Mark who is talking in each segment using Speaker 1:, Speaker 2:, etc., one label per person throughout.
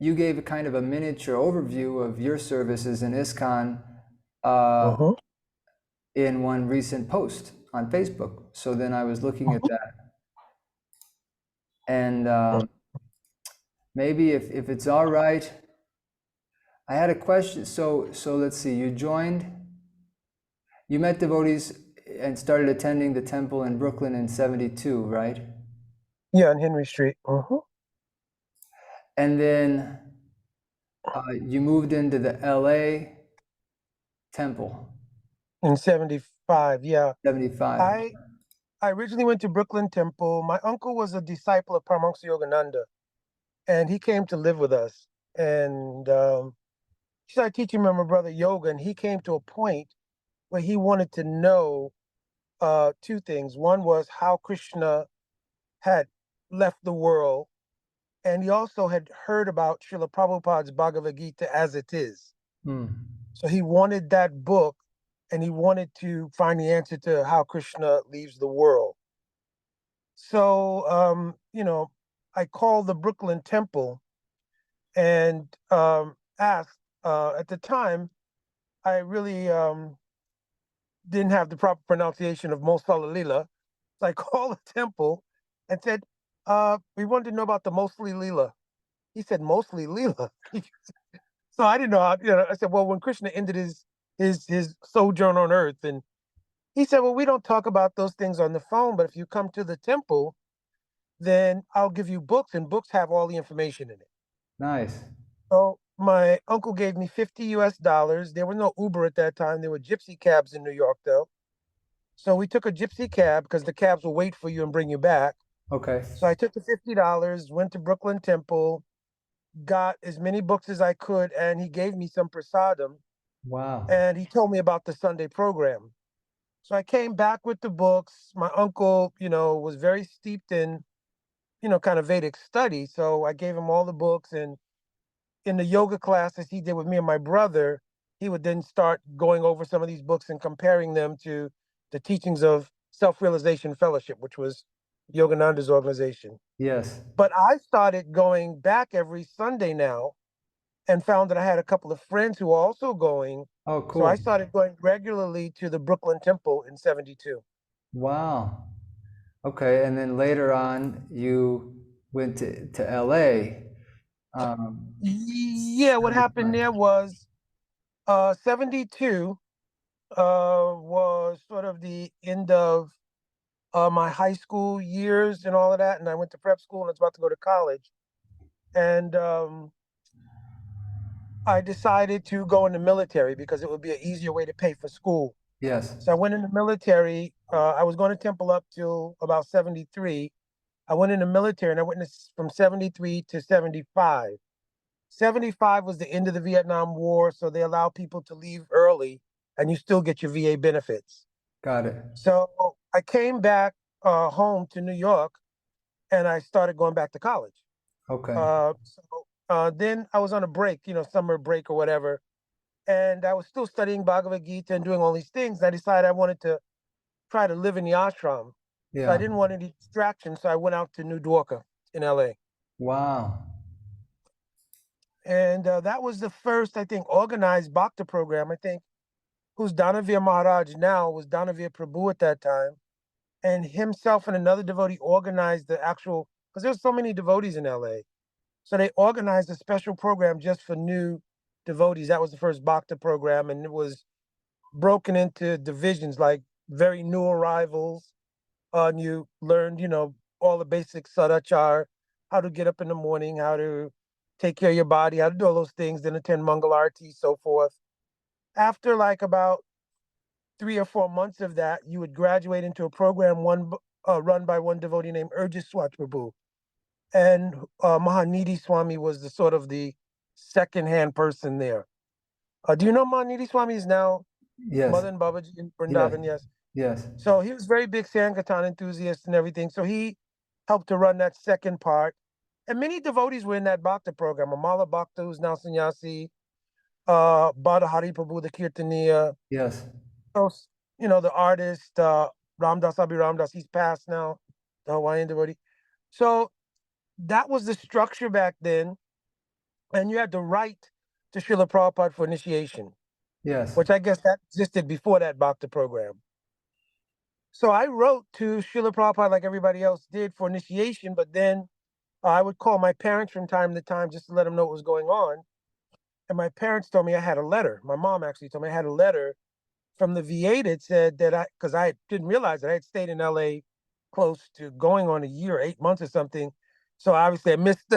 Speaker 1: you gave a kind of a miniature overview of your services in ISKCON
Speaker 2: Uh-huh.
Speaker 1: in one recent post on Facebook. So then I was looking at that, and maybe if it's all right, I had a question. So let's see. You met devotees and started attending the temple in Brooklyn in '72, right?
Speaker 2: Yeah, on Henry Street. Uh-huh.
Speaker 1: And then you moved into the LA temple,
Speaker 2: In 75, yeah.
Speaker 1: 75.
Speaker 2: I I originally went to Brooklyn Temple. My uncle was a disciple of Paramahansa Yogananda, and he came to live with us. And he started teaching me and my brother yoga, and he came to a point where he wanted to know two things. One was how Krishna had left the world, and he also had heard about Srila Prabhupada's Bhagavad Gita as it is.
Speaker 1: Hmm.
Speaker 2: So he wanted that book, and he wanted to find the answer to how Krishna leaves the world. So, I called the Brooklyn Temple and asked. At the time, I really didn't have the proper pronunciation of Mosala Lila. So I called the temple and said, we wanted to know about the mostly Lila. He said, mostly Lila. So I didn't know how, I said, well, when Krishna ended his sojourn on earth, and he said, well, we don't talk about those things on the phone, but if you come to the temple, then I'll give you books, and books have all the information in it.
Speaker 1: Nice.
Speaker 2: So my uncle gave me 50 US dollars. There was no Uber at that time. There were gypsy cabs in New York, though. So we took a gypsy cab because the cabs will wait for you and bring you back.
Speaker 1: Okay.
Speaker 2: So I took the $50, went to Brooklyn Temple, got as many books as I could, and he gave me some prasadam,
Speaker 1: Wow.
Speaker 2: and he told me about the Sunday program. So I came back with the books. My uncle, was very steeped in, kind of Vedic study. So I gave him all the books, and in the yoga classes he did with me and my brother, he would then start going over some of these books and comparing them to the teachings of Self-Realization Fellowship, which was Yogananda's organization.
Speaker 1: Yes.
Speaker 2: But I started going back every Sunday now and found that I had a couple of friends who were also going.
Speaker 1: Oh,
Speaker 2: So I
Speaker 1: cool.
Speaker 2: started going regularly to the Brooklyn Temple in 72.
Speaker 1: Wow. Okay. And then later on, you went to LA.
Speaker 2: Yeah, what happened
Speaker 1: 75.
Speaker 2: there was 72 was sort of the end of my high school years and all of that. And I went to prep school and I was about to go to college. And I decided to go in the military because it would be an easier way to pay for school.
Speaker 1: Yes.
Speaker 2: So I went in the military. I was going to Temple up till about 73. I went in the military and I went from 73 to 75. 75 was the end of the Vietnam War, so they allow people to leave early and you still get your VA benefits.
Speaker 1: Got it.
Speaker 2: So I came back home to New York and I started going back to college.
Speaker 1: Okay.
Speaker 2: Then I was on a break, summer break or whatever, and I was still studying Bhagavad Gita and doing all these things. I decided I wanted to try to live in the ashram. So I
Speaker 1: Yeah.
Speaker 2: didn't want any distractions. So I went out to New Dwarka in LA.
Speaker 1: Wow.
Speaker 2: And that was the first, I think, organized Bhakti program. I think who's Danavir Maharaj now was Danavir Prabhu at that time. And himself and another devotee organized the actual, because there's so many devotees in LA. So they organized a special program just for new devotees. That was the first Bhakti program. And it was broken into divisions like very new arrivals. And you learned, all the basic sadachar, how to get up in the morning, how to take care of your body, how to do all those things, then attend Mangal Arati, so forth. After like about 3 or 4 months of that, you would graduate into a program run by one devotee named Urjaswat Prabhu. And Mahanidi Swami was the sort of the second-hand person there. Do you know Mahanidi Swami is now
Speaker 1: Yes.
Speaker 2: Madan Babaji in
Speaker 1: Yes.
Speaker 2: Vrindavan? Yes.
Speaker 1: Yes.
Speaker 2: So he was very big Sankirtan enthusiast and everything. So he helped to run that second part. And many devotees were in that Bhakta program. Amala Bhakta, who's now sannyasi, Badahari Prabhu, the Kirtaniya.
Speaker 1: Yes.
Speaker 2: So, the artist, Ramdas Abhi Ramdas, he's passed now, the Hawaiian devotee. So that was the structure back then. and you had to write to Srila Prabhupada for initiation,
Speaker 1: Yes.
Speaker 2: which I guess that existed before that Bhakti program. So I wrote to Srila Prabhupada like everybody else did for initiation, but then I would call my parents from time to time just to let them know what was going on. And my parents told me I had a letter. My mom actually told me I had a letter from the VA that said that because I didn't realize that I had stayed in LA close to going on a year, 8 months or something. So obviously I missed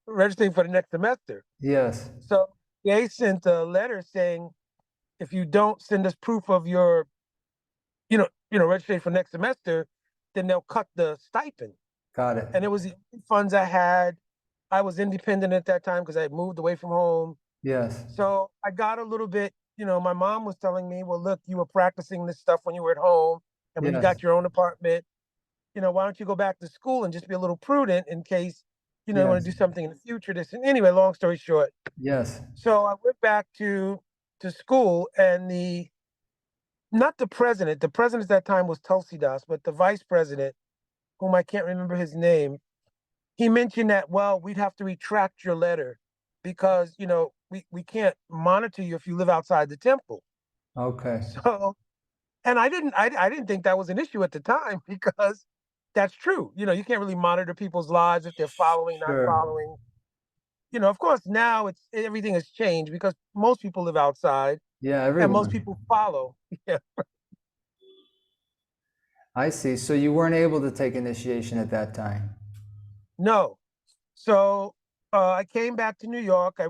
Speaker 2: registering for the next semester.
Speaker 1: Yes.
Speaker 2: So they sent a letter saying, if you don't send us proof of your, registration for next semester, then they'll cut the stipend.
Speaker 1: Got it.
Speaker 2: And it was the only funds I had. I was independent at that time because I had moved away from home.
Speaker 1: Yes.
Speaker 2: So I got a little bit, my mom was telling me, well, look, you were practicing this stuff when you were at home. And when you
Speaker 1: Yes.
Speaker 2: got your own apartment, why don't you go back to school and just be a little prudent in case, you want
Speaker 1: Yes.
Speaker 2: to do something in the future. This and anyway, long story short.
Speaker 1: Yes.
Speaker 2: So I went back to school, and not the president at that time was Tulsidas, but the vice president, whom I can't remember his name, he mentioned that, well, we'd have to retract your letter because, we can't monitor you if you live outside the temple.
Speaker 1: Okay.
Speaker 2: So, and I didn't think that was an issue at the time because that's true. You can't really monitor people's lives if they're following, not
Speaker 1: Sure.
Speaker 2: following. Of course now everything has changed because most people live outside
Speaker 1: Yeah,
Speaker 2: and most
Speaker 1: everyone.
Speaker 2: people follow. Yeah.
Speaker 1: I see. So you weren't able to take initiation at that time.
Speaker 2: No. So I came back to New York. I,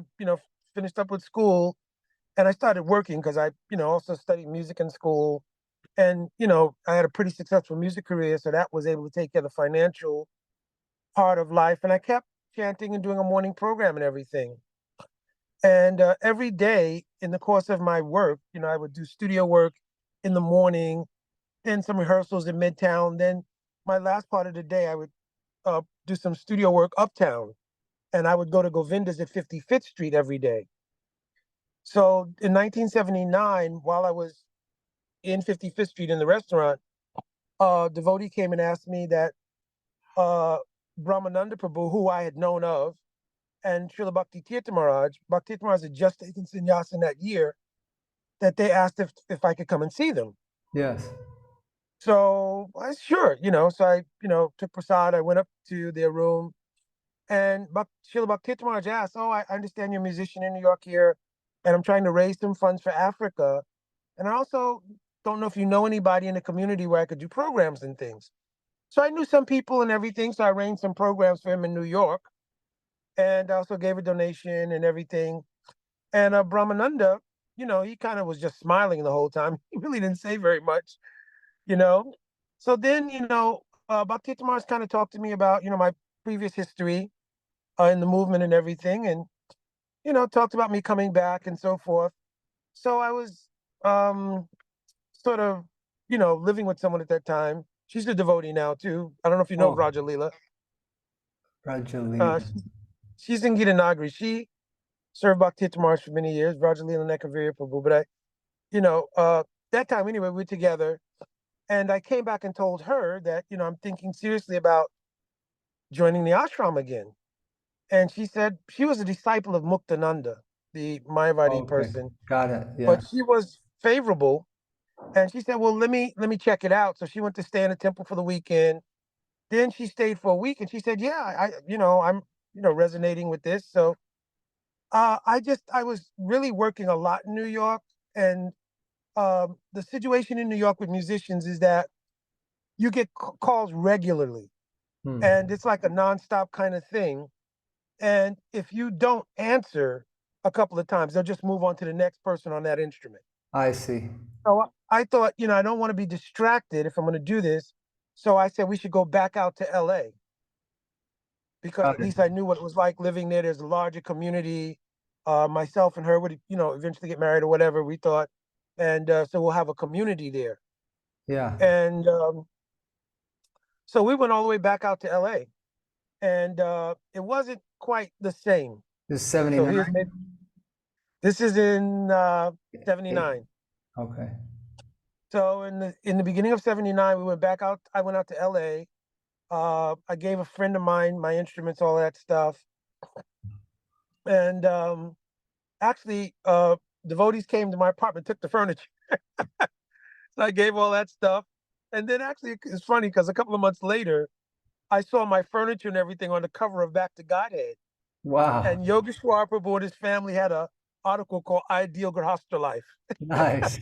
Speaker 2: finished up with school, and I started working because I, also studied music in school. And, I had a pretty successful music career. So that was able to take care of the financial part of life. And I kept chanting and doing a morning program and everything. And every day in the course of my work, I would do studio work in the morning, then some rehearsals in Midtown. Then my last part of the day, I would do some studio work uptown. And I would go to Govinda's at 55th Street every day. So in 1979, while I was in 55th Street in the restaurant, a devotee came and asked me that Brahmananda Prabhu, who I had known of, and Srila Bhakti Tirtha Bhakti Tirtha Maharaj had just taken sannyas in that year, that they asked if I could come and see them.
Speaker 1: Yes.
Speaker 2: So I sure, so I, took prasad. I went up to their room, and Srila Bhakti Tirtha Maharaj asked, oh, I understand you're a musician in New York here, and I'm trying to raise some funds for Africa. And I also don't know if you know anybody in the community where I could do programs and things. So I knew some people and everything. So I arranged some programs for him in New York, and I also gave a donation and everything. And Brahmananda, he kind of was just smiling the whole time. He really didn't say very much, you know. So then, Bhakti Tamar's kind of talked to me about, my previous history in the movement and everything, and talked about me coming back and so forth. So I was um, sort of, living with someone at that time. She's a devotee now too. I don't know if you know of
Speaker 1: Oh,
Speaker 2: Raja Leela.
Speaker 1: Rajalina.
Speaker 2: She's in Gita Nagari. She served Bhakti Maharaj for many years, Raja Leela Nekaviri Prabhu. But that time anyway, we were together, and I came back and told her that, I'm thinking seriously about joining the ashram again. And she said she was a disciple of Muktananda, the Mayavadi
Speaker 1: Okay.
Speaker 2: person,
Speaker 1: Got it. Yeah.
Speaker 2: but she was favorable. And she said, well, let me check it out. So she went to stay in the temple for the weekend. Then she stayed for a week, and she said, yeah, I'm, resonating with this. So I was really working a lot in New York. And the situation in New York with musicians is that you get calls regularly,
Speaker 1: Hmm.
Speaker 2: and it's like a nonstop kind of thing. And if you don't answer a couple of times, they'll just move on to the next person on that instrument.
Speaker 1: I see.
Speaker 2: So I thought, I don't want to be distracted if I'm going to do this. So I said we should go back out to LA, because
Speaker 1: Got
Speaker 2: at
Speaker 1: it.
Speaker 2: least I knew what it was like living there. There's a larger community. Myself and her would, eventually get married or whatever we thought. And so we'll have a community there.
Speaker 1: Yeah.
Speaker 2: And so we went all the way back out to LA, and it wasn't quite the same.
Speaker 1: This is
Speaker 2: So
Speaker 1: 79?
Speaker 2: this is in 79.
Speaker 1: Okay.
Speaker 2: So in the beginning of 79, we went back out. I went out to LA. I gave a friend of mine my instruments, all that stuff. And actually, devotees came to my apartment, took the furniture. So I gave all that stuff. And then actually, it's funny because a couple of months later, I saw my furniture and everything on the cover of Back to Godhead.
Speaker 1: Wow.
Speaker 2: And Yogeshwar Prabhu and his family had a article called Ideal Grihastha Life.
Speaker 1: Nice.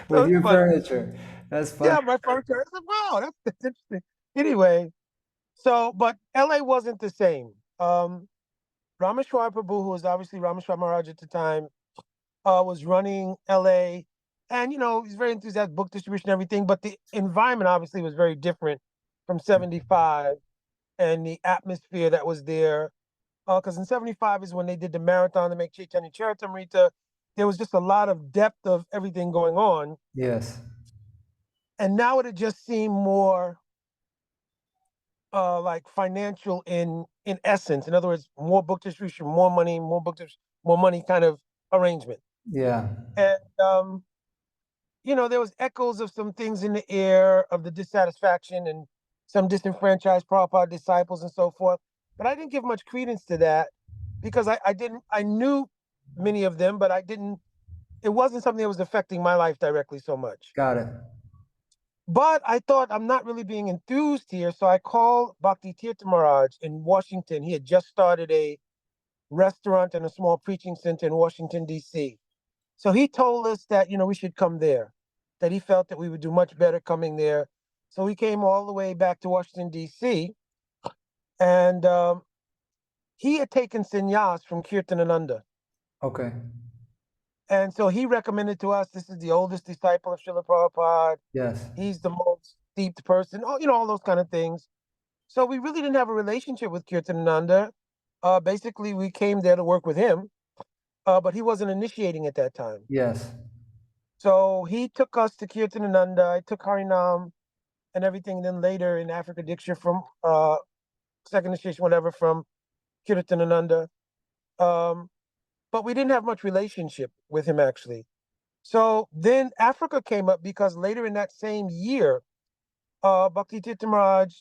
Speaker 2: So
Speaker 1: With
Speaker 2: it's
Speaker 1: your
Speaker 2: funny.
Speaker 1: furniture. That's
Speaker 2: Yeah,
Speaker 1: funny.
Speaker 2: my furniture. I said, wow, that's interesting. Anyway, so, but LA wasn't the same. Rameshwar Prabhu, who was obviously Rameshwar Maharaj at the time, was running LA. And, he's very enthusiastic, book distribution, everything. But the environment obviously was very different from 75 and the atmosphere that was there. Because in 75 is when they did the marathon to make Chaitanya Charitamrita. There was just a lot of depth of everything going on.
Speaker 1: Yes.
Speaker 2: And now it just seemed more like financial in essence. In other words, more book distribution, more money, more money kind of arrangement.
Speaker 1: Yeah.
Speaker 2: And there was echoes of some things in the air of the dissatisfaction and some disenfranchised Prabhupada disciples and so forth. But I didn't give much credence to that because I knew many of them, but it wasn't something that was affecting my life directly so much.
Speaker 1: Got it.
Speaker 2: But I thought I'm not really being enthused here. So I called Bhakti Tirtha Maharaj in Washington. He had just started a restaurant and a small preaching center in Washington, D.C. So he told us that, we should come there, that he felt that we would do much better coming there. So we came all the way back to Washington, D.C. And he had taken sannyas from Kirtanananda.
Speaker 1: Okay.
Speaker 2: And so he recommended to us, this is the oldest disciple of Srila Prabhupada.
Speaker 1: Yes.
Speaker 2: He's the most steeped person, all those kind of things. So we really didn't have a relationship with Kirtanananda. Basically, we came there to work with him, but he wasn't initiating at that time.
Speaker 1: Yes.
Speaker 2: So he took us to Kirtanananda. I took Harinam and everything. And then later in Africa Diksha from second initiation, whatever, from Kirtanananda. But we didn't have much relationship with him actually. So then Africa came up because later in that same year, Bhakti Tirtha Maharaj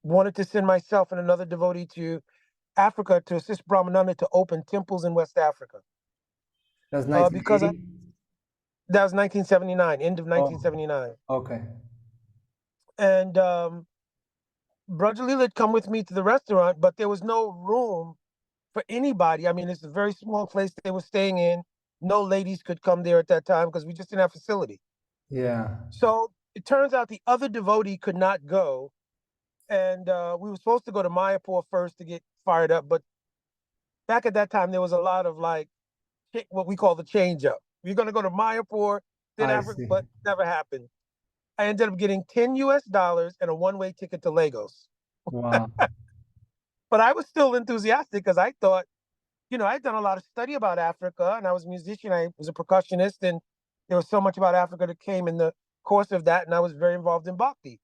Speaker 2: wanted to send myself and another devotee to Africa to assist Brahmananda to open temples in West Africa.
Speaker 1: That was
Speaker 2: Because
Speaker 1: 1980?
Speaker 2: that was 1979, end of 1979.
Speaker 1: Okay.
Speaker 2: And Brajalila had come with me to the restaurant, but there was no room for anybody. I mean, it's a very small place they were staying in. No ladies could come there at that time because we just didn't have facility.
Speaker 1: Yeah.
Speaker 2: So it turns out the other devotee could not go. And we were supposed to go to Mayapur first to get fired up. But back at that time, there was a lot of what we call the change up. You're going to go to Mayapur, then
Speaker 1: I
Speaker 2: Africa,
Speaker 1: see.
Speaker 2: but never happened. I ended up getting $10 and a one-way ticket to Lagos.
Speaker 1: Wow.
Speaker 2: But I was still enthusiastic because I thought, I'd done a lot of study about Africa and I was a musician. I was a percussionist and there was so much about Africa that came in the course of that. And I was very involved in bhakti.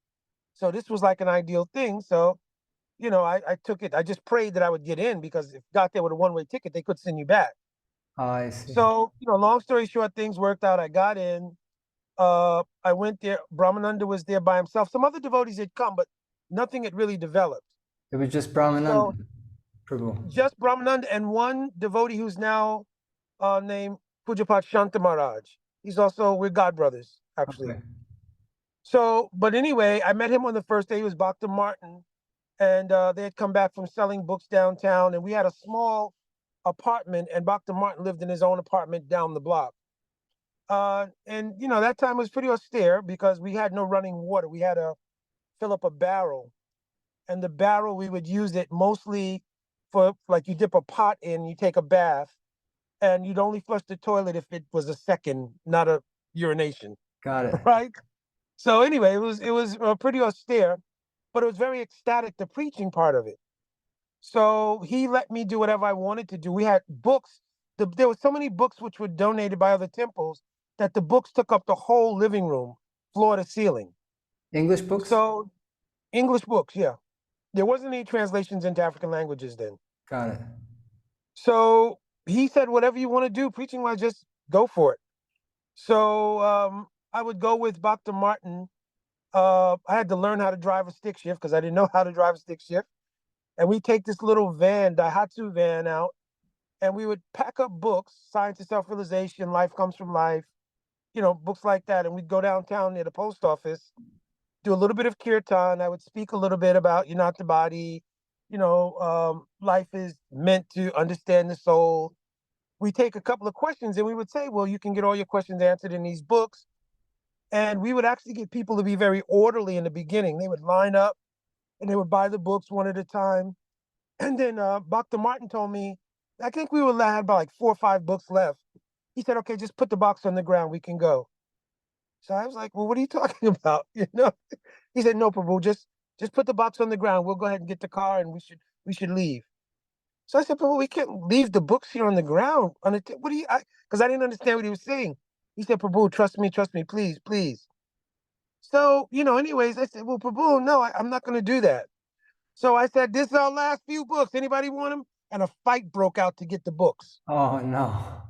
Speaker 2: So this was like an ideal thing. So, I took it. I just prayed that I would get in because if you got there with a one-way ticket, they could send you back.
Speaker 1: I see.
Speaker 2: So, long story short, things worked out. I got in. I went there. Brahmananda was there by himself. Some other devotees had come, but nothing had really developed.
Speaker 1: It was just Brahmananda
Speaker 2: So
Speaker 1: Prabhu.
Speaker 2: just Brahmananda and one devotee who's now named Pujapat Shanta Maharaj. We're God brothers, actually.
Speaker 1: Okay.
Speaker 2: So, but anyway, I met him on the first day. He was Bhakta Martin. And they had come back from selling books downtown. And we had a small apartment, and Bhakta Martin lived in his own apartment down the block. And that time was pretty austere because we had no running water. We had to fill up a barrel, and the barrel we would use it mostly for like you dip a pot in, you take a bath, and you'd only flush the toilet if it was a second, not a urination,
Speaker 1: Got it.
Speaker 2: right? So anyway, it was pretty austere, but it was very ecstatic, the preaching part of it. So he let me do whatever I wanted to do. We had books. There were so many books which were donated by other temples that the books took up the whole living room, floor to ceiling.
Speaker 1: English books?
Speaker 2: So English books, yeah. There wasn't any translations into African languages then.
Speaker 1: Got it.
Speaker 2: So he said, whatever you want to do, preaching wise, just go for it. So I would go with Bhakta Martin. I had to learn how to drive a stick shift because I didn't know how to drive a stick shift. and we take this little van, Daihatsu van out, and we would pack up books, Science of Self-Realization, Life Comes from Life, books like that. And we'd go downtown near the post office, do a little bit of kirtan. I would speak a little bit about you're not the body, life is meant to understand the soul. We take a couple of questions and we would say, well, you can get all your questions answered in these books. And we would actually get people to be very orderly in the beginning. They would line up and they would buy the books one at a time. And then Dr. Martin told me, I think we had about like 4 or 5 books left. He said, okay, just put the box on the ground. We can go. So I was like, well, what are you talking about? He said, no, Prabhu, just put the box on the ground. We'll go ahead and get the car and we should leave. So I said, Prabhu, we can't leave the books here on the ground. What do you, because I didn't understand what he was saying. He said, Prabhu, trust me, please, please. So, anyways, I said, well, Prabhu, no, I'm not going to do that. So I said, this is our last few books. Anybody want them? And a fight broke out to get the books.
Speaker 1: Oh, no.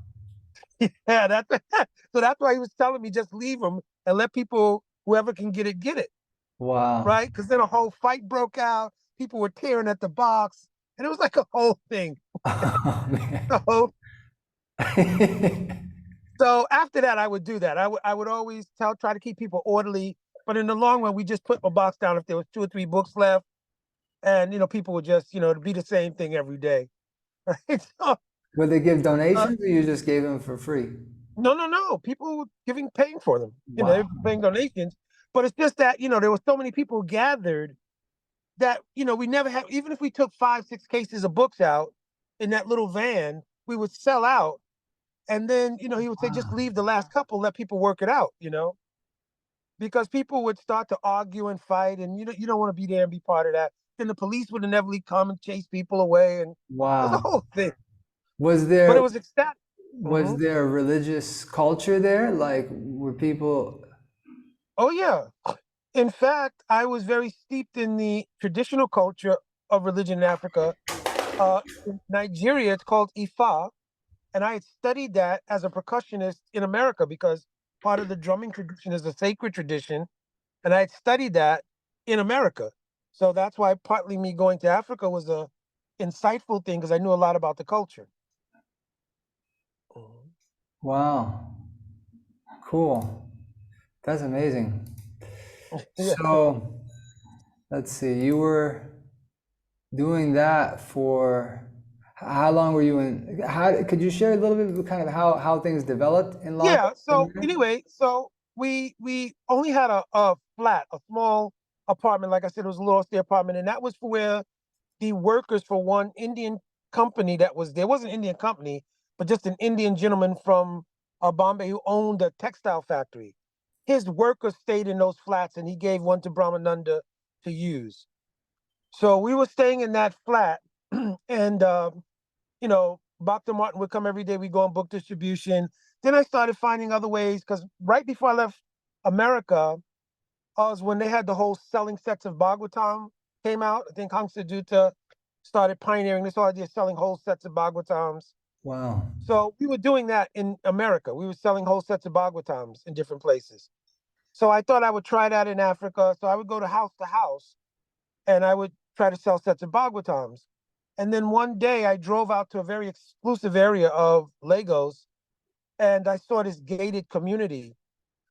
Speaker 2: Yeah, so that's why he was telling me just leave them and let people, whoever can get it, get it.
Speaker 1: Wow.
Speaker 2: Right? Because then a whole fight broke out. People were tearing at the box. And it was like a whole thing.
Speaker 1: Oh, man.
Speaker 2: So after that, I would do that. I would always try to keep people orderly. But in the long run, we just put a box down if there was 2 or 3 books left. And, people would just, be the same thing every day. Right? So,
Speaker 1: Would they give donations or you just gave them for free?
Speaker 2: No. People were paying for them.
Speaker 1: Wow.
Speaker 2: They were paying donations. But it's just that, there were so many people gathered that, we never have, even if we took 5, 6 cases of books out in that little van, we would sell out. And then, he would say, just leave the last couple, let people work it out, because people would start to argue and fight, and you don't want to be there and be part of that. Then the police would inevitably come and chase people away, and it was a whole thing.
Speaker 1: But
Speaker 2: it was ecstatic.
Speaker 1: Was there a religious culture there? Like, were people?
Speaker 2: Oh, yeah. In fact, I was very steeped in the traditional culture of religion in Africa. In Nigeria, it's called Ifa. And I had studied that as a percussionist in America because part of the drumming tradition is a sacred tradition. And I had studied that in America. So that's why partly me going to Africa was a insightful thing because I knew a lot about the culture.
Speaker 1: Wow. Cool. That's amazing.
Speaker 2: Yeah.
Speaker 1: So, let's see, you were doing that for how long were you in? Could you share a little bit of kind of how things developed in Los
Speaker 2: Yeah. So
Speaker 1: Angeles?
Speaker 2: anyway, we only had a flat, a small apartment. Like I said, it was a little upstairs apartment, and that was for where the workers for one Indian company that was there. It wasn't an Indian company, but just an Indian gentleman from Bombay who owned a textile factory. His workers stayed in those flats, and he gave one to Brahmananda to use. So we were staying in that flat, and Dr. Martin would come every day. We go on book distribution. Then I started finding other ways because right before I left America, was when they had the whole selling sets of Bhagavatam came out. I think Hangsa Dutta started pioneering this whole idea of selling whole sets of Bhagavatams.
Speaker 1: Wow.
Speaker 2: So we were doing that in America. We were selling whole sets of Bhagavatams in different places. So I thought I would try that in Africa. So I would go to house and I would try to sell sets of Bhagavatams. And then one day I drove out to a very exclusive area of Lagos and I saw this gated community.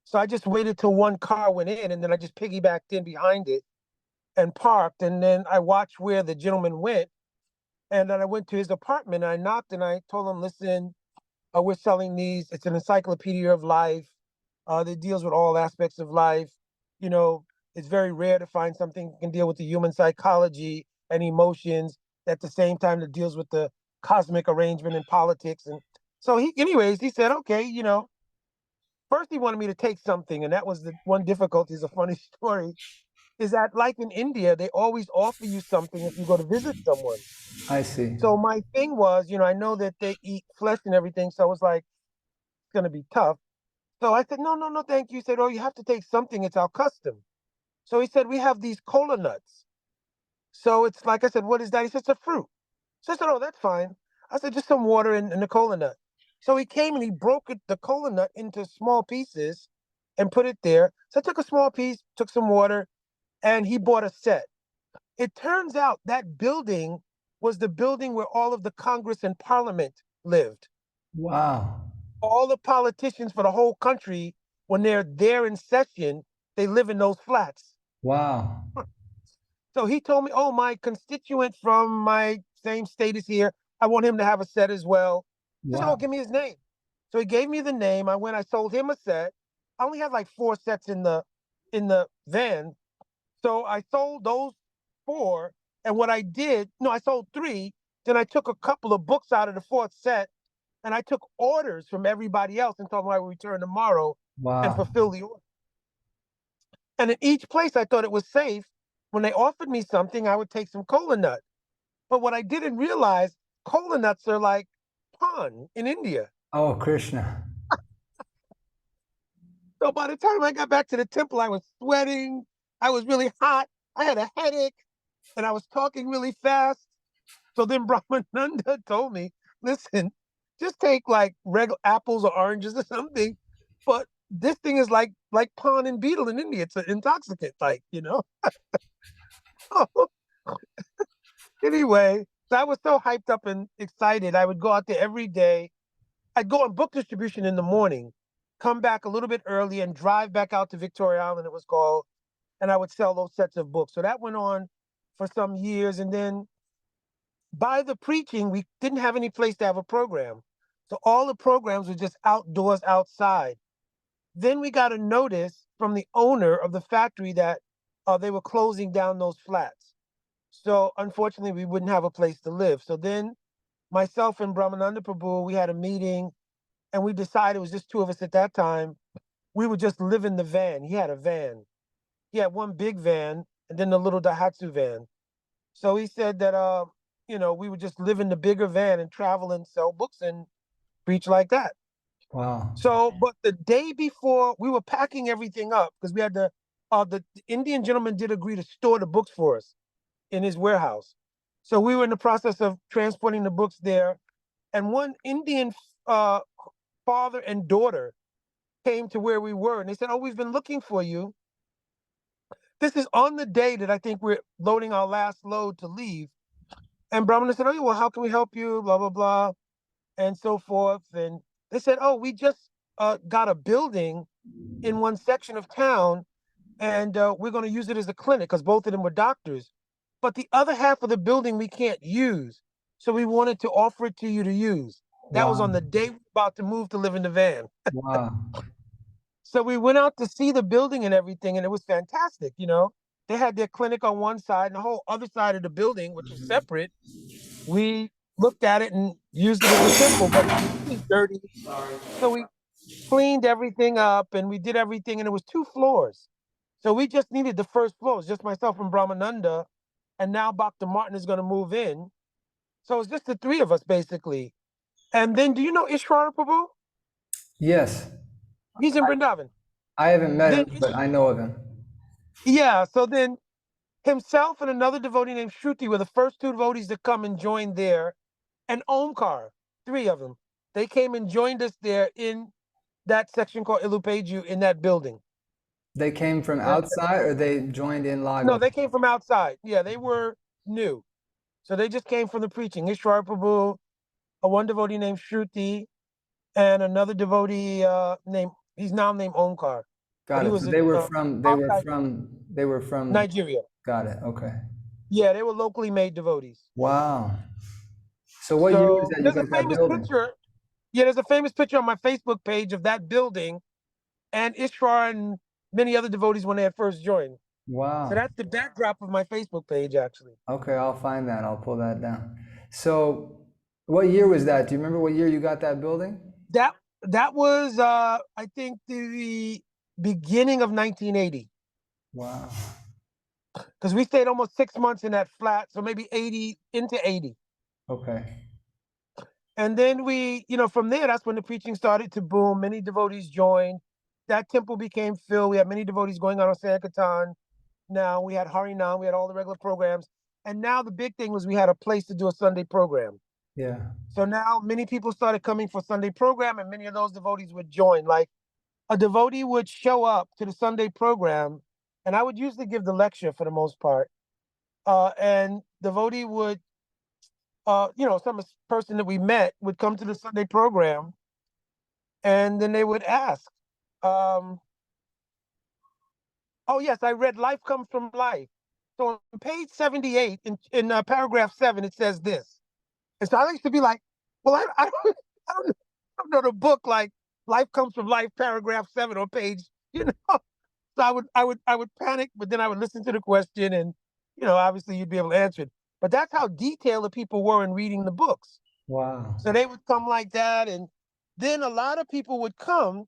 Speaker 2: So I just waited till one car went in and then I just piggybacked in behind it and parked. And then I watched where the gentleman went. And then I went to his apartment and I knocked and I told him, listen, we're selling these. It's an encyclopedia of life that deals with all aspects of life. It's very rare to find something that can deal with the human psychology and emotions at the same time that deals with the cosmic arrangement and politics. And so he said, okay, first he wanted me to take something. And that was the one difficulty, is a funny story, is that like in India, they always offer you something if you go to visit someone.
Speaker 1: I see.
Speaker 2: So my thing was, I know that they eat flesh and everything. So I was like, it's going to be tough. So I said, no, thank you. He said, oh, you have to take something. It's our custom. So he said, we have these cola nuts. So it's like, I said, what is that? He said, it's a fruit. So I said, oh, that's fine. I said, just some water in the cola nut. So he came and he broke the cola nut into small pieces and put it there. So I took a small piece, took some water, and he bought a set. It turns out that building was the building where all of the Congress and Parliament lived.
Speaker 1: Wow.
Speaker 2: All the politicians for the whole country, when they're there in session, they live in those flats.
Speaker 1: Wow.
Speaker 2: So he told me, oh, my constituent from my same state is here. I want him to have a set as well. I said, oh,
Speaker 1: Wow.
Speaker 2: give me his name. So he gave me the name. I sold him a set. I only had like 4 sets in the van. So I sold those 4. And what I did, no, I sold 3. Then I took a couple of books out of the 4th set and I took orders from everybody else and told them I would return tomorrow and
Speaker 1: Wow.
Speaker 2: fulfill the order. And in each place, I thought it was safe. When they offered me something, I would take some cola nut. But what I didn't realize, cola nuts are like pan in India.
Speaker 1: Oh, Krishna.
Speaker 2: So by the time I got back to the temple, I was sweating. I was really hot. I had a headache and I was talking really fast. So then Brahmananda told me, listen, just take like regular apples or oranges or something. But this thing is like pan and beetle in India. It's an intoxicant, like. Anyway, so I was so hyped up and excited. I would go out there every day. I'd go on book distribution in the morning, come back a little bit early and drive back out to Victoria Island, it was called, and I would sell those sets of books. So that went on for some years. And then by the preaching, we didn't have any place to have a program. So all the programs were just outdoors, outside. Then we got a notice from the owner of the factory that they were closing down those flats. So unfortunately, we wouldn't have a place to live. So then myself and Brahmananda Prabhu, we had a meeting and we decided, it was just 2 of us at that time, we would just live in the van. He had a van. He had one big van and then the little Daihatsu van. So he said that, we would just live in the bigger van and travel and sell books and preach like that.
Speaker 1: Wow.
Speaker 2: So, but the day before we were packing everything up, because we had the Indian gentleman did agree to store the books for us in his warehouse. So we were in the process of transporting the books there. And one Indian uh, father and daughter came to where we were and they said, oh, we've been looking for you. This is on the day that I think we're loading our last load to leave. And Brahmana said, oh, well, how can we help you? Blah, blah, blah, and so forth. And they said, oh, we just got a building in one section of town and we're going to use it as a clinic because both of them were doctors. But the other half of the building we can't use. So we wanted to offer it to you to use. That was
Speaker 1: Wow.
Speaker 2: on the day we were about to move to live in the van.
Speaker 1: Wow.
Speaker 2: So we went out to see the building and everything, and it was fantastic. They had their clinic on one side and the whole other side of the building, which was separate. We looked at it and used it as a temple, but it was really dirty. So we cleaned everything up and we did everything, and it was 2 floors. So we just needed the first floor. It was just myself and Brahmananda, and now Dr. Martin is going to move in. So it's just the 3 of us basically. And then, do you know Ishwara Prabhu?
Speaker 1: Yes.
Speaker 2: He's in Vrindavan.
Speaker 1: I haven't met
Speaker 2: Then,
Speaker 1: him, but I know of him.
Speaker 2: yeah. So then, himself and another devotee named Shruti were the first 2 devotees to come and join there, and Omkar, 3 of them. They came and joined us there in that section called Ilupeju in that building.
Speaker 1: They came from
Speaker 2: And
Speaker 1: outside or they joined in
Speaker 2: no,
Speaker 1: Lagos?
Speaker 2: they came from outside. Yeah, they were new. So they just came from the preaching. Ishwar Prabhu, a one devotee named Shruti, and another devotee he's now named Omkar. But
Speaker 1: Got
Speaker 2: he
Speaker 1: it.
Speaker 2: was
Speaker 1: So
Speaker 2: a outside
Speaker 1: they were from,
Speaker 2: Nigeria.
Speaker 1: got it. Okay.
Speaker 2: Yeah, they were locally made devotees.
Speaker 1: Wow. So what year was
Speaker 2: So
Speaker 1: that you
Speaker 2: there's a
Speaker 1: got that
Speaker 2: famous
Speaker 1: building?
Speaker 2: picture. Yeah, there's a famous picture on my Facebook page of that building and Ishwar and many other devotees when they had first joined. So
Speaker 1: Wow.
Speaker 2: that's the backdrop of my Facebook page, actually.
Speaker 1: Okay, I'll find that. I'll pull that down. So what year was that? Do you remember what year you got that building?
Speaker 2: That was I think the beginning of 1980.
Speaker 1: Wow.
Speaker 2: Because we stayed almost 6 months in that flat, so maybe 80 into 80.
Speaker 1: Okay.
Speaker 2: And then from there, that's when the preaching started to boom. Many devotees joined. That temple became filled. We had many devotees going on Sankirtan. Now we had Harinam, we had all the regular programs. And now the big thing was we had a place to do a Sunday program.
Speaker 1: Yeah.
Speaker 2: So now many people started coming for Sunday program, and many of those devotees would join. Like a devotee would show up to the Sunday program, and I would usually give the lecture for the most part. and devotee would, some person that we met would come to the Sunday program, and then they would ask, um, "Oh yes, I read Life Comes from Life." So on page 78 in paragraph 7, it says this. And so I used to be like, "Well, I don't, I don't, I don't know the book like Life Comes from Life, paragraph 7 on page, you know." So I would panic, but then I would listen to the question, and obviously you'd be able to answer it. But that's how detailed the people were in reading the books.
Speaker 1: Wow.
Speaker 2: So they would come like that, and then a lot of people would come,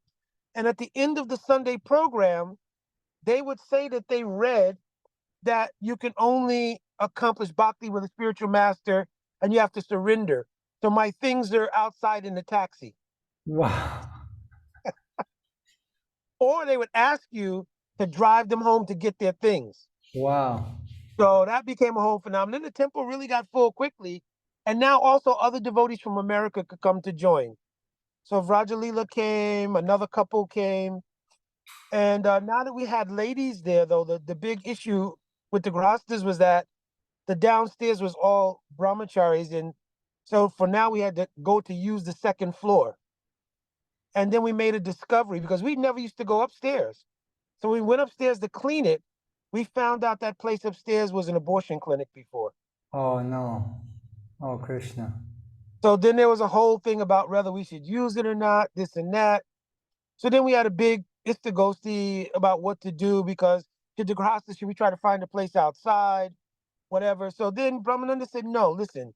Speaker 2: and at the end of the Sunday program, they would say that they read that you can only accomplish bhakti with a spiritual master, and you have to surrender. So my things are outside in the taxi.
Speaker 1: Wow.
Speaker 2: Or they would ask you to drive them home to get their things.
Speaker 1: Wow.
Speaker 2: So that became a whole phenomenon. The temple really got full quickly. And now also other devotees from America could come to join. So Vrajalila came, another couple came. And now that we had ladies there, though, the big issue with the Grastas was that the downstairs was all brahmacharis. And so for now, we had to go to use the second floor. And then we made a discovery because we never used to go upstairs. So we went upstairs to clean it. We found out that place upstairs was an abortion clinic before.
Speaker 1: Oh no. Oh Krishna.
Speaker 2: So then there was a whole thing about whether we should use it or not, this and that. So then we had a big istagosti about what to do because should the Grahasta, should we try to find a place outside, whatever. So then Brahmananda said, no, listen,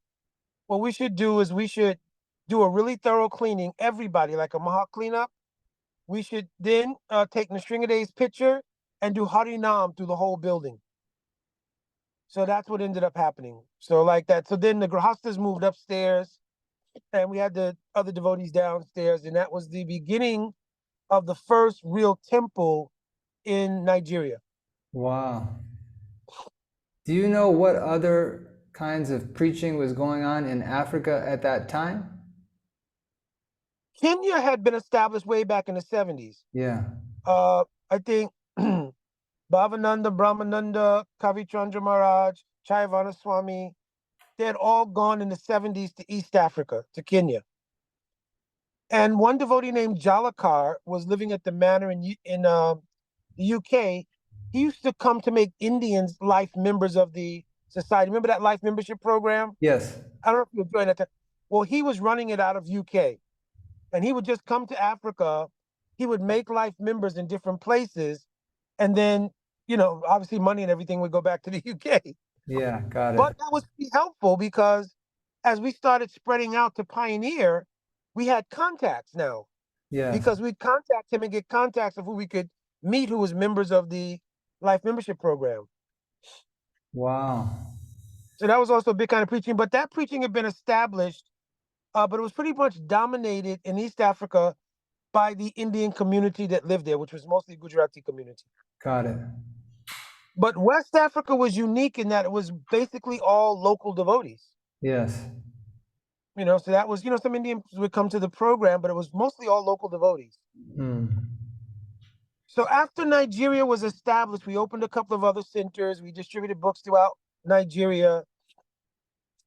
Speaker 2: what we should do is we should do a really thorough cleaning, everybody, like a Maha cleanup. We should then take Nrsingade's picture and do Harinam through the whole building. So that's what ended up happening. So like that. So then the Grahastas moved upstairs, and we had the other devotees downstairs, and that was the beginning of the first real temple in Nigeria.
Speaker 1: Wow. Do you know what other kinds of preaching was going on in Africa at that time?
Speaker 2: Kenya had been established way back in the 70s.
Speaker 1: Yeah.
Speaker 2: I think Bhavananda, Brahmananda, Kavichandra Maharaj, Chayavana Swami, they had all gone in the 70s to East Africa, to Kenya. And one devotee named Jalakar was living at the manor in the UK. He used to come to make Indians life members of the society. Remember that life membership program?
Speaker 1: Yes.
Speaker 2: I don't know if you joined that time. Well, he was running it out of UK, and he would just come to Africa. He would make life members in different places, and then, obviously money and everything would go back to the UK.
Speaker 1: Yeah, got it.
Speaker 2: But that was pretty helpful because as we started spreading out to Pioneer, we had contacts now
Speaker 1: Yes.
Speaker 2: because we'd contact him and get contacts of who we could meet who was members of the life membership program.
Speaker 1: Wow.
Speaker 2: So that was also a big kind of preaching, but that preaching had been established, but it was pretty much dominated in East Africa by the Indian community that lived there, which was mostly Gujarati community.
Speaker 1: Got it.
Speaker 2: But West Africa was unique in that it was basically all local devotees.
Speaker 1: Yes.
Speaker 2: So that was, some Indians would come to the program, but it was mostly all local devotees.
Speaker 1: Hmm.
Speaker 2: So after Nigeria was established, we opened a couple of other centers. We distributed books throughout Nigeria.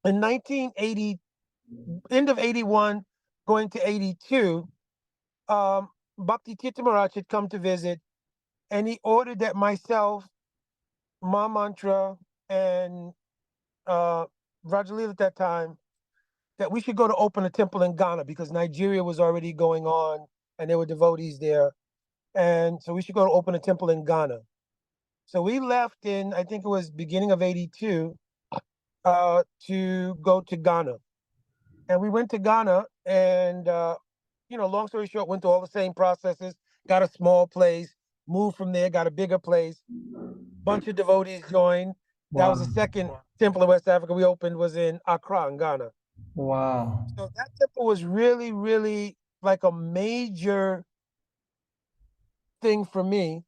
Speaker 2: In 1980, end of 81, going to 82, Bhakti Tirtha Maharaj had come to visit, and he ordered that myself, Ma Mantra, and Rajalil at that time, that we should go to open a temple in Ghana because Nigeria was already going on and there were devotees there. And so we should go to open a temple in Ghana. So we left in, I think it was beginning of 82, to go to Ghana. And we went to Ghana and, long story short, went through all the same processes, got a small place, moved from there, got a bigger place, bunch of devotees joined. That
Speaker 1: Wow.
Speaker 2: was the second temple in West Africa we opened, was in Accra in Ghana.
Speaker 1: Wow.
Speaker 2: So that temple was really, really like a major thing for me,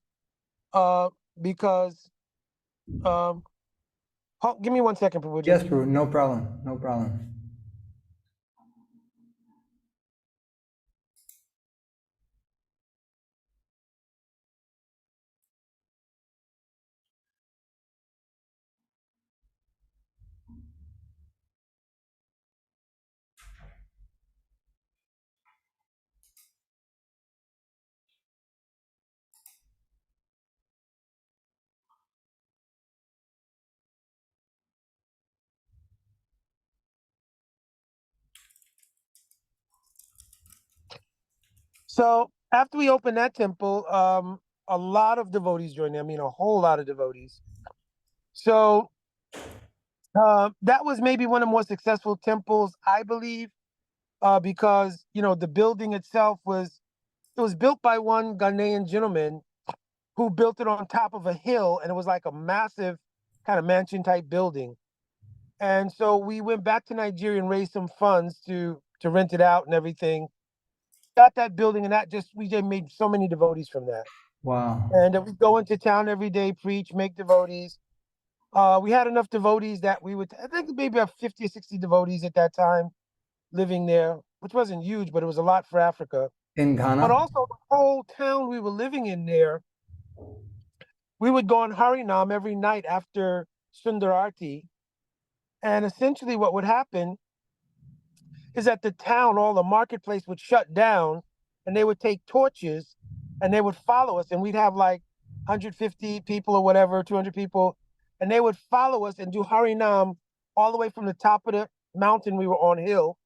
Speaker 2: because give me 1 second, Prabhuji.
Speaker 1: Yes, bro. No problem. No problem.
Speaker 2: So after we opened that temple, a lot of devotees joined. I mean, a whole lot of devotees. So that was maybe one of the more successful temples, I believe, because the building itself was built by one Ghanaian gentleman who built it on top of a hill, and it was like a massive kind of mansion type building. And so we went back to Nigeria and raised some funds to rent it out and everything. Got that building, and we just made so many devotees from that.
Speaker 1: Wow.
Speaker 2: And we go into town every day, preach, make devotees. We had enough devotees that I think maybe about 50 or 60 devotees at that time living there, which wasn't huge, but it was a lot for Africa.
Speaker 1: In
Speaker 2: But
Speaker 1: Ghana?
Speaker 2: also the whole town we were living in there, we would go on Harinam every night after Sundararti. And essentially what would happen is that the town, all the marketplace would shut down, and they would take torches and they would follow us. And we'd have like 150 people or whatever, 200 people. And they would follow us and do Harinam all the way from the top of the mountain we were on hill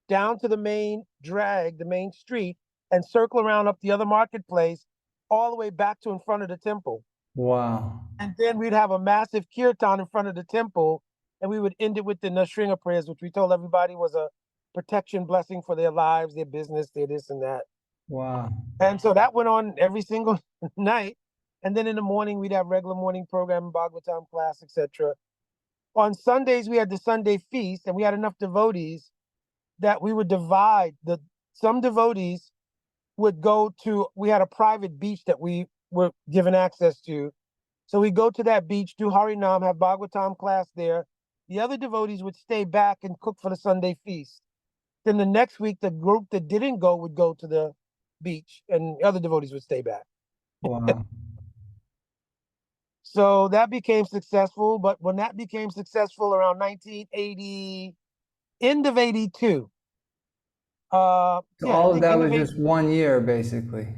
Speaker 2: down to the main drag, the main street, and circle around up the other marketplace all the way back to in front of the temple.
Speaker 1: Wow.
Speaker 2: And then we'd have a massive kirtan in front of the temple, and we would end it with the Nashringa prayers, which we told everybody was a protection blessing for their lives, their business, their this and that.
Speaker 1: Wow.
Speaker 2: And so that went on every single night. And then in the morning, we'd have regular morning program, Bhagavatam class, etc. On Sundays, we had the Sunday feast, and we had enough devotees that we would divide. Some devotees would we had a private beach that we were given access to. So we go to that beach, do Harinam, have Bhagavatam class there. The other devotees would stay back and cook for the Sunday feast. Then the next week, the group that didn't go would go to the beach, and the other devotees would stay back.
Speaker 1: Wow.
Speaker 2: So that became successful. But when that became successful around 1980, end of 82.
Speaker 1: So
Speaker 2: Yeah, I
Speaker 1: all of
Speaker 2: think
Speaker 1: that
Speaker 2: end
Speaker 1: was
Speaker 2: of 80.
Speaker 1: just 1 year, basically.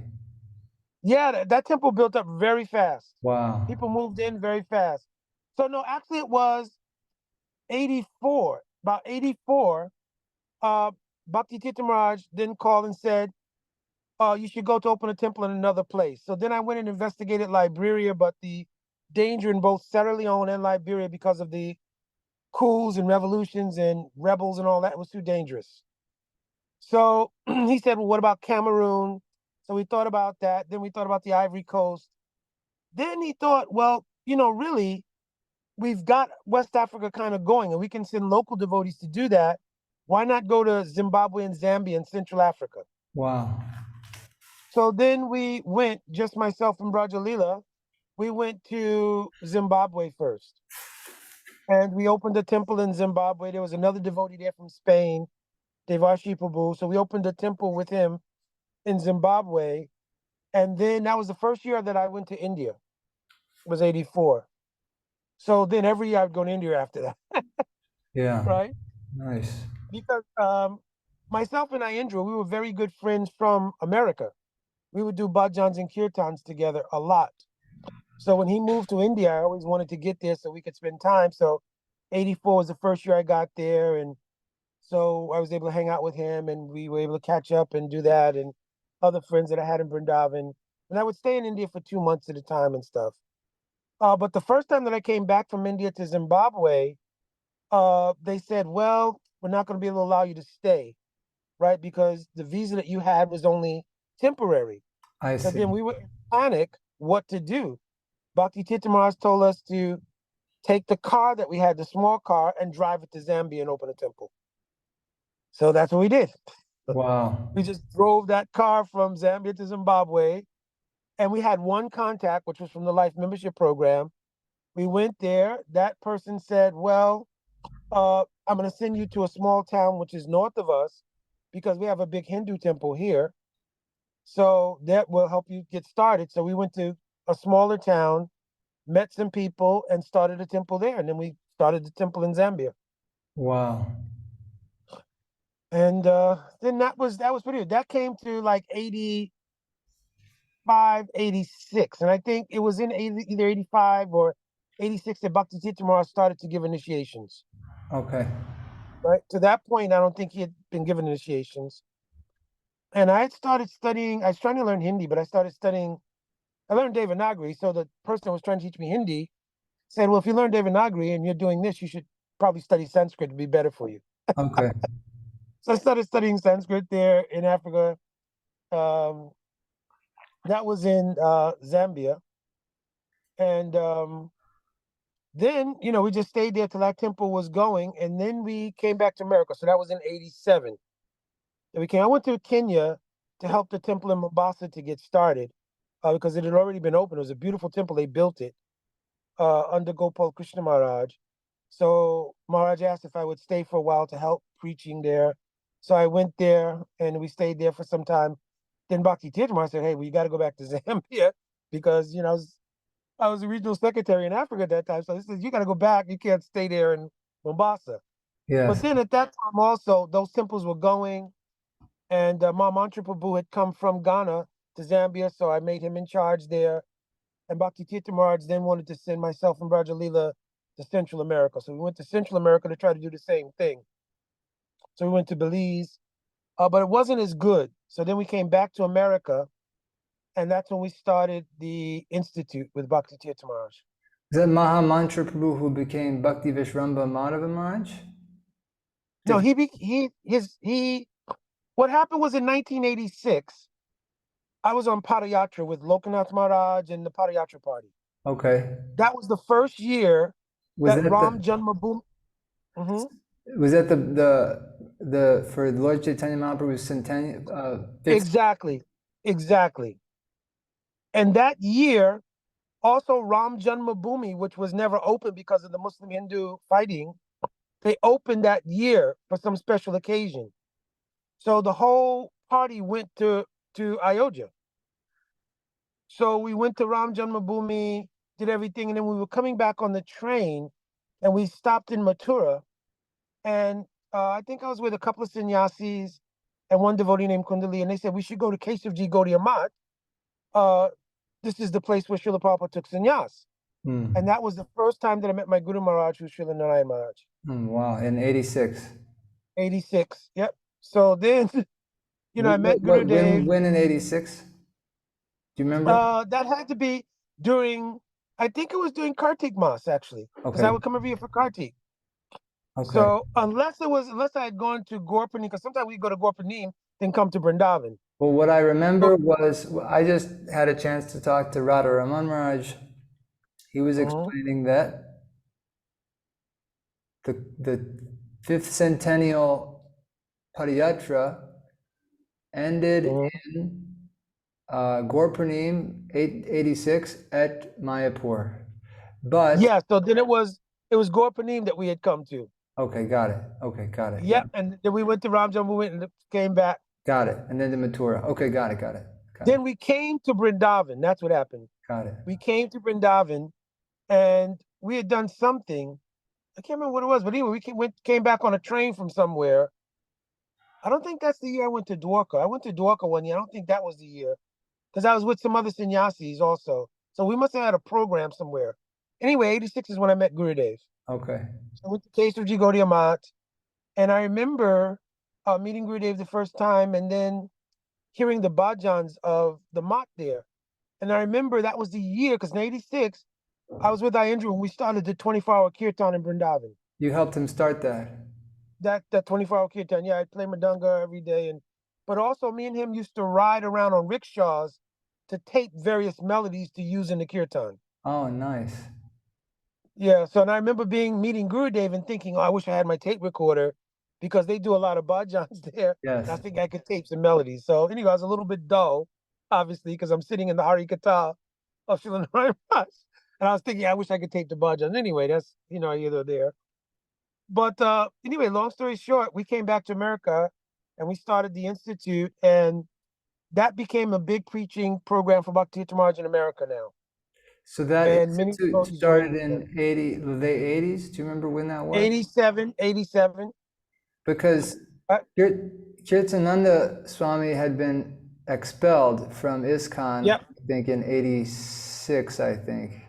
Speaker 2: Yeah, that temple built up very fast.
Speaker 1: Wow.
Speaker 2: People moved in very fast. So no, actually it was 84. About 84, Bhakti Tirtha Maharaj then called and said, you should go to open a temple in another place. So then I went and investigated Liberia, but the danger in both Sierra Leone and Liberia because of the coups and revolutions and rebels and all that was too dangerous. So he said, well, what about Cameroon? So we thought about that. Then we thought about the Ivory Coast. Then he thought, well, really, we've got West Africa kind of going, and we can send local devotees to do that. Why not go to Zimbabwe and Zambia and Central Africa?
Speaker 1: Wow.
Speaker 2: So then we went, just myself and Brajalila, we went to Zimbabwe first. And we opened a temple in Zimbabwe. There was another devotee there from Spain, Devashi Prabhu. So we opened a temple with him in Zimbabwe. And then that was the first year that I went to India. It was 84. So then every year I'd go to India after that,
Speaker 1: Yeah.
Speaker 2: right?
Speaker 1: Nice.
Speaker 2: Because myself and Ayendra, we were very good friends from America. We would do bhajans and kirtans together a lot. So when he moved to India, I always wanted to get there so we could spend time. So 84 was the first year I got there. And so I was able to hang out with him, and we were able to catch up and do that, and other friends that I had in Vrindavan. And I would stay in India for 2 months at a time and stuff. But the first time that I came back from India to Zimbabwe, they said, well, we're not going to be able to allow you to stay, right? Because the visa that you had was only temporary.
Speaker 1: I
Speaker 2: So
Speaker 1: see.
Speaker 2: then we were in panic what to do. Bhakti Tirtha Maharaj told us to take the car that we had, the small car, and drive it to Zambia and open a temple. So that's what we did.
Speaker 1: Wow.
Speaker 2: We just drove that car from Zambia to Zimbabwe, and we had one contact, which was from the Life Membership Program. We went there. That person said, well, I'm going to send you to a small town which is north of us because we have a big Hindu temple here. So that will help you get started. So we went to a smaller town, met some people, and started a temple there. And then we started the temple in Zambia.
Speaker 1: Wow.
Speaker 2: And then that was pretty good. That came to like 85, 86. And I think it was in either 85 or 86 that Bhakti Tirtha Maharaj started to give initiations.
Speaker 1: Okay.
Speaker 2: Right? To that point, I don't think he had been given initiations. And I had started studying, I was trying to learn Hindi, but I started studying, I learned Devanagari. So the person who was trying to teach me Hindi said, well, if you learn Devanagari and you're doing this, you should probably study Sanskrit to be better for you.
Speaker 1: Okay.
Speaker 2: So I started studying Sanskrit there in Africa. Um, that was in Zambia. And then, we just stayed there till that temple was going. And then we came back to America. So that was in 87. Then I went to Kenya to help the temple in Mombasa to get started because it had already been opened. It was a beautiful temple. They built it under Gopal Krishna Maharaj. So Maharaj asked if I would stay for a while to help preaching there. So I went there and we stayed there for some time. Then Bhakti Tirtha Maharaj said, hey, well, you got to go back to Zambia because, I was a regional secretary in Africa at that time. So he said, you got to go back. You can't stay there in Mombasa. But
Speaker 1: Yes.
Speaker 2: then at that time also, those temples were going. And Mukunda Prabhu had come from Ghana to Zambia. So I made him in charge there. And Bhakti Tirtha Maharaj then wanted to send myself and Braja Leela to Central America. So we went to Central America to try to do the same thing. So we went to Belize, but it wasn't as good. So then we came back to America, and that's when we started the institute with Bhakti Tirtha Maharaj.
Speaker 1: Is that Mahamantra Prabhu who became Bhakti Vishramba Madhava Maharaj?
Speaker 2: No, what happened was in 1986, I was on Padayatra with Lokanath Maharaj and the Padayatra party.
Speaker 1: Okay.
Speaker 2: That was the first year
Speaker 1: Was
Speaker 2: that
Speaker 1: that
Speaker 2: Ram
Speaker 1: the
Speaker 2: Janmabhoomi.
Speaker 1: was that the for Lord Chaitanya Mahaprabhu's centennial fifth?
Speaker 2: Exactly. And that year, also Ram Janmabhoomi, which was never open because of the Muslim Hindu fighting, they opened that year for some special occasion. So the whole party went to Ayodhya. So we went to Ram Janmabhoomi, did everything, and then we were coming back on the train, and we stopped in Mathura, and I think I was with a couple of sannyasis and one devotee named Kundali, and they said we should go to Keshavji Gaudiya Math. This is the place where Srila Prabhupada took sannyas. And that was the first time that I met my Guru Maharaj, who's Srila Narayan Maharaj.
Speaker 1: Wow, in 86.
Speaker 2: 86, yep. So then, I met Guru Dev.
Speaker 1: When in 86? Do you remember?
Speaker 2: That had to be during, I think it was during Kartik Mas, actually. Because I would come over here for Kartik.
Speaker 1: Okay.
Speaker 2: So unless I had gone to Gorpani, because sometimes we go to Gorpanim, then come to Vrindavan.
Speaker 1: Well, what I remember was I just had a chance to talk to Radha Raman Maharaj. He was explaining that the fifth centennial Padayatra ended in Gorpanim 886 at Mayapur. But
Speaker 2: yeah, so then it was Gorpanim that we had come to.
Speaker 1: Okay, got it.
Speaker 2: Yeah, and then we went to Ramjan, we went and came back.
Speaker 1: Got it. And then to Mathura. Okay, got it.
Speaker 2: Then we came to Vrindavan. That's what happened.
Speaker 1: Got it.
Speaker 2: We came to Vrindavan, and we had done something. I can't remember what it was, but anyway, we came back on a train from somewhere. I don't think that's the year I went to Dwarka. I went to Dwarka one year. I don't think that was the year, because I was with some other sannyasis also. So we must have had a program somewhere. Anyway, 86 is when I met Gurudev.
Speaker 1: Okay.
Speaker 2: So I went to Keshavji Gaudiya Math, and I remember meeting Gurudev the first time, and then hearing the bhajans of the Mat there. And I remember that was the year, because in 86, I was with Ayendra when we started the 24-hour kirtan in Vrindavan.
Speaker 1: You helped him start that?
Speaker 2: That 24-hour kirtan, yeah. I'd play Mridanga every day. But also me and him used to ride around on rickshaws to tape various melodies to use in the kirtan.
Speaker 1: Oh, nice.
Speaker 2: Yeah, so and I remember meeting Gurudev and thinking, oh, I wish I had my tape recorder, because they do a lot of bhajans there.
Speaker 1: Yes.
Speaker 2: I think I could tape some melodies. So anyway, I was a little bit dull, obviously, because I'm sitting in the Harikatha of Srila Narayan Maharaj. And I was thinking, I wish I could tape the bhajans. Anyway, that's, either there. But anyway, long story short, we came back to America and we started the Institute, and that became a big preaching program for Bhakti Tirtha Maharaj in America now.
Speaker 1: So that
Speaker 2: and
Speaker 1: institute started in the late 80s. Do you remember when that was?
Speaker 2: 87.
Speaker 1: Because Kirtananda Swami had been expelled from ISKCON,
Speaker 2: Yep.
Speaker 1: I think in 86, I think.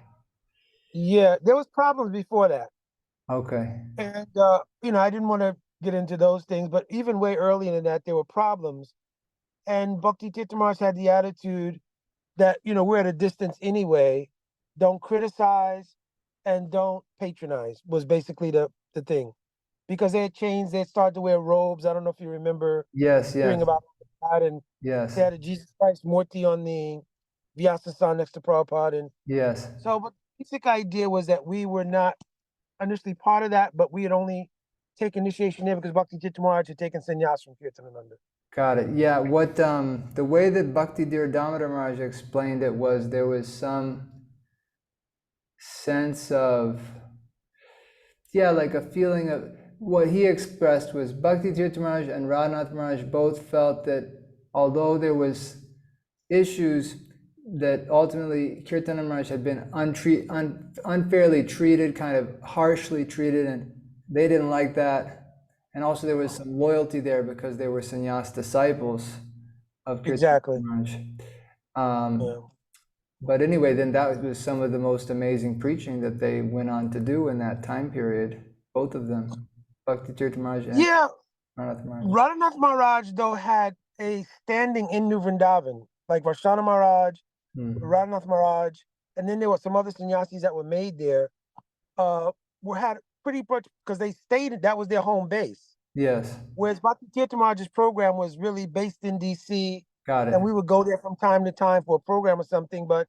Speaker 2: Yeah, there was problems before that.
Speaker 1: Okay.
Speaker 2: And, I didn't want to get into those things, but even way earlier than that, there were problems. And Bhakti Tirtha Maharaj had the attitude that, you know, we're at a distance anyway. Don't criticize and don't patronize was basically the thing. Because they had changed, they had started to wear robes. I don't know if you remember
Speaker 1: Yes,
Speaker 2: hearing
Speaker 1: yes,
Speaker 2: about that. And
Speaker 1: yes,
Speaker 2: they had a Jesus Christ Murti on the Vyasa next to Prabhupada. And
Speaker 1: yes.
Speaker 2: so, but the basic idea was that we were not initially part of that, but we had only taken initiation there because Bhakti Tirtha Maharaj had taken sannyas from Kirtanananda.
Speaker 1: Got it. Yeah, what the way that Bhakti Damodar Maharaj explained it was there was some sense of, yeah, like a feeling of what he expressed was Bhakti Tirtha Maharaj and Radhanath Maharaj both felt that although there was issues that ultimately Kirtana Maharaj had been unfairly treated, kind of harshly treated, and they didn't like that. And also there was some loyalty there because they were sannyas disciples of Kirtana
Speaker 2: Exactly.
Speaker 1: Maharaj.
Speaker 2: Yeah.
Speaker 1: But anyway, then that was some of the most amazing preaching that they went on to do in that time period, both of them, Bhakti Tirtha Maharaj and
Speaker 2: Yeah.
Speaker 1: Radhanath Maharaj.
Speaker 2: Radhanath Maharaj, though, had a standing in New Vrindavan, like Varshana Maharaj, Radhanath Maharaj, and then there were some other sannyasis that were made there, were had pretty much because they stayed, that was their home base.
Speaker 1: Yes,
Speaker 2: Whereas Bhakti Tirtha Maharaj's program was really based in DC,
Speaker 1: got it.
Speaker 2: and we would go there from time to time for a program or something, but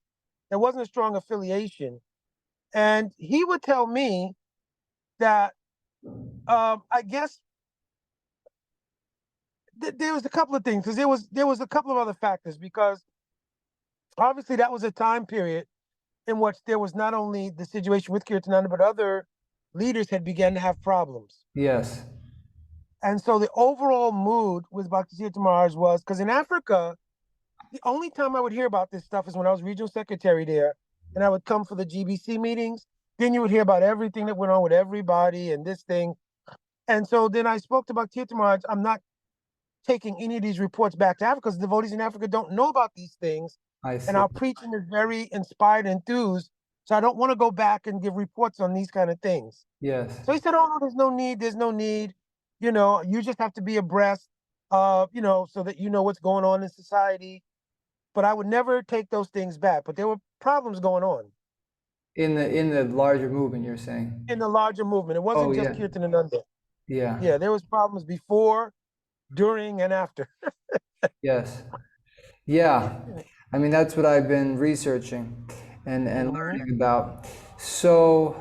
Speaker 2: there wasn't a strong affiliation. And he would tell me that I guess there was a couple of things because there was a couple of other factors because obviously that was a time period in which there was not only the situation with Kirtananda, but other leaders had begun to have problems.
Speaker 1: Yes,
Speaker 2: And so the overall mood with Bhakti Tirtha Maharaj was because in Africa, the only time I would hear about this stuff is when I was regional secretary there, and I would come for the GBC meetings. Then you would hear about everything that went on with everybody and this thing. And so then I spoke to Bhakti Tirtha Maharaj. I'm not taking any of these reports back to Africa because devotees in Africa don't know about these things.
Speaker 1: I
Speaker 2: And
Speaker 1: see.
Speaker 2: our preaching is very inspired and enthused. So I don't want to go back and give reports on these kind of things.
Speaker 1: Yes.
Speaker 2: So he said, oh, no, there's no need. There's no need. You know, you just have to be abreast, you know, so that you know what's going on in society. But I would never take those things back. But there were problems going on
Speaker 1: In the larger movement, you're saying?
Speaker 2: in the larger movement. It
Speaker 1: Oh
Speaker 2: wasn't just
Speaker 1: yeah,
Speaker 2: Kirtanananda.
Speaker 1: yeah,
Speaker 2: Yeah, there was problems before, during, and after.
Speaker 1: yes, yeah. I mean, that's what I've been researching and
Speaker 2: Mhm.
Speaker 1: learning about. So,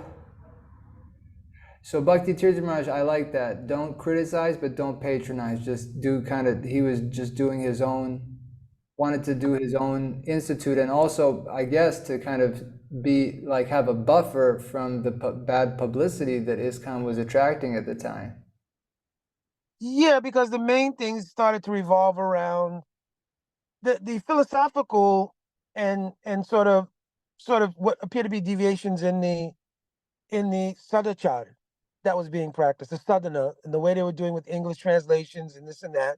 Speaker 1: so Bhakti Tirtha Maharaj, I like that. Don't criticize, but don't patronize. Just do kind of. He was just doing his own, wanted to do his own institute, and also, I guess, to kind of be like have a buffer from the bad publicity that ISKCON was attracting at the time.
Speaker 2: Yeah, because the main things started to revolve around the philosophical and sort of what appear to be deviations in the sadachar that was being practiced, the sadhana, and the way they were doing with English translations and this and that,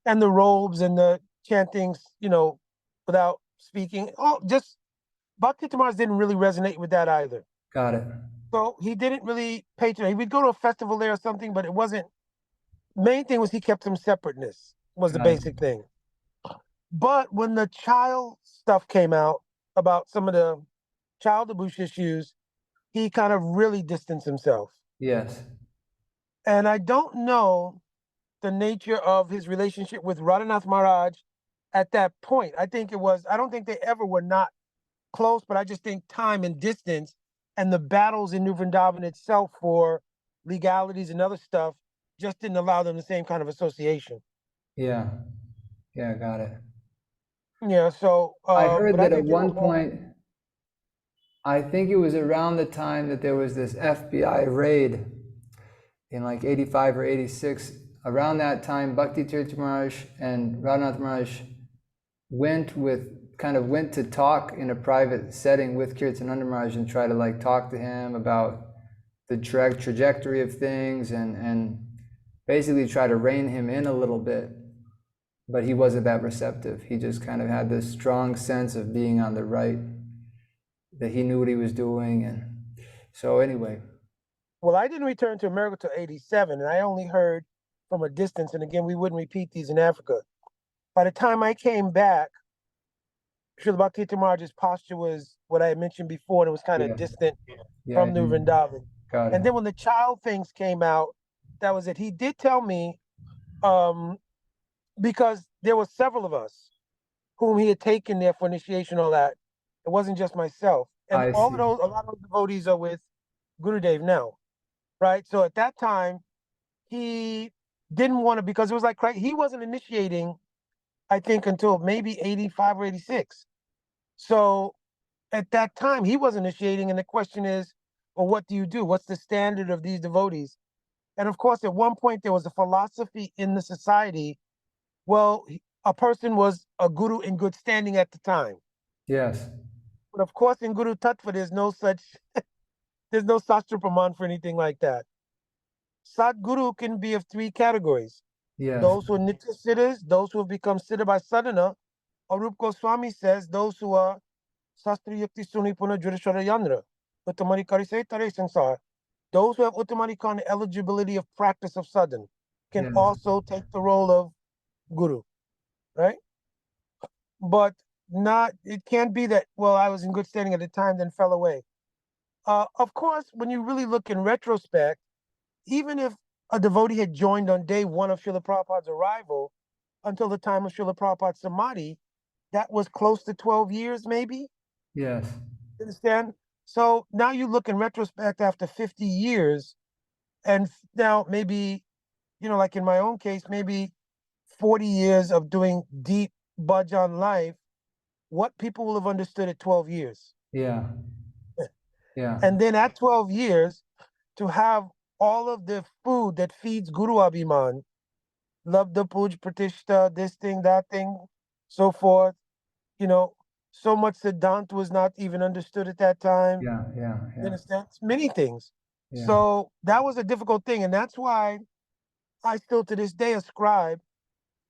Speaker 2: and the robes and the chantings, you know, without speaking. Oh, just Bhakti Tamars didn't really resonate with that either.
Speaker 1: Got it.
Speaker 2: So he didn't really patronize. He would go to a festival there or something, but it wasn't. Main thing was he kept some separateness. Was the
Speaker 1: Got it.
Speaker 2: basic thing. But when the child stuff came out about some of the child abuse issues, he kind of really distanced himself.
Speaker 1: Yes.
Speaker 2: And I don't know the nature of his relationship with Radhanath Maharaj at that point. I don't think they ever were not close, but I just think time and distance and the battles in New Vrindavan itself for legalities and other stuff just didn't allow them the same kind of association.
Speaker 1: Yeah. Yeah, got it.
Speaker 2: Yeah, so,
Speaker 1: I heard
Speaker 2: but I
Speaker 1: that at
Speaker 2: think they were
Speaker 1: one
Speaker 2: all,
Speaker 1: point, I think it was around the time that there was this FBI raid in like 85 or 86. Around that time, Bhakti Tirtha Maharaj and Radhanath Maharaj went to talk in a private setting with Kirtananda Maharaj and try to like talk to him about the trajectory of things and basically try to rein him in a little bit. But he wasn't that receptive. He just kind of had this strong sense of being on the right, that he knew what he was doing. And so anyway.
Speaker 2: well, I didn't return to America till 87, and I only heard from a distance. And again, we wouldn't repeat these in Africa. By the time I came back, Srila Bhakti Tirtha Maharaj's posture was what I had mentioned before, and it was kind of
Speaker 1: Yeah.
Speaker 2: distant
Speaker 1: Yeah.
Speaker 2: from New Vrindavan.
Speaker 1: Got it.
Speaker 2: And then when the child things came out, that was it. He did tell me, um, because there were several of us whom he had taken there for initiation, all that. It wasn't just myself. And
Speaker 1: I
Speaker 2: all of
Speaker 1: see.
Speaker 2: those, a lot of those devotees are with Gurudev now, right? So at that time, he didn't want to, because it was like he wasn't initiating, I think, until maybe 85 or 86. So at that time, he was initiating, and the question is, well, what do you do? What's the standard of these devotees? And of course, at one point, there was a philosophy in the society. Well, a person was a guru in good standing at the time.
Speaker 1: Yes.
Speaker 2: But of course, in Guru Tattva, there's no Sastra Praman for anything like that. Sadguru can be of three categories.
Speaker 1: Yes.
Speaker 2: Those who are Nitya Siddhas, those who have become Siddha by sadhana, or Rup Goswami says, those who are Sastra Yukti Suni Puna Jurishara Yandra, Uttamari Karise Tare Sansar, those who have Uttamari Khan eligibility of practice of sadhana, can
Speaker 1: Yes.
Speaker 2: also take the role of Guru, right? But it can't be that, well, I was in good standing at the time, then fell away. Of course, when you really look in retrospect, even if a devotee had joined on day one of Srila Prabhupada's arrival until the time of Srila Prabhupada's Samadhi, that was close to 12 years, maybe.
Speaker 1: Yes.
Speaker 2: Understand? So now you look in retrospect after 50 years, and now maybe, like in my own case, maybe 40 years of doing deep bhajan life, what people will have understood at 12 years.
Speaker 1: Yeah. Yeah.
Speaker 2: And then at 12 years, to have all of the food that feeds Guru Abhiman, Labdha Puj Pratishta, this thing, that thing, so forth, so much Siddhant was not even understood at that time.
Speaker 1: Yeah. Yeah.
Speaker 2: You
Speaker 1: Yeah.
Speaker 2: understand? Many things.
Speaker 1: Yeah.
Speaker 2: So that was a difficult thing. And that's why I still to this day ascribe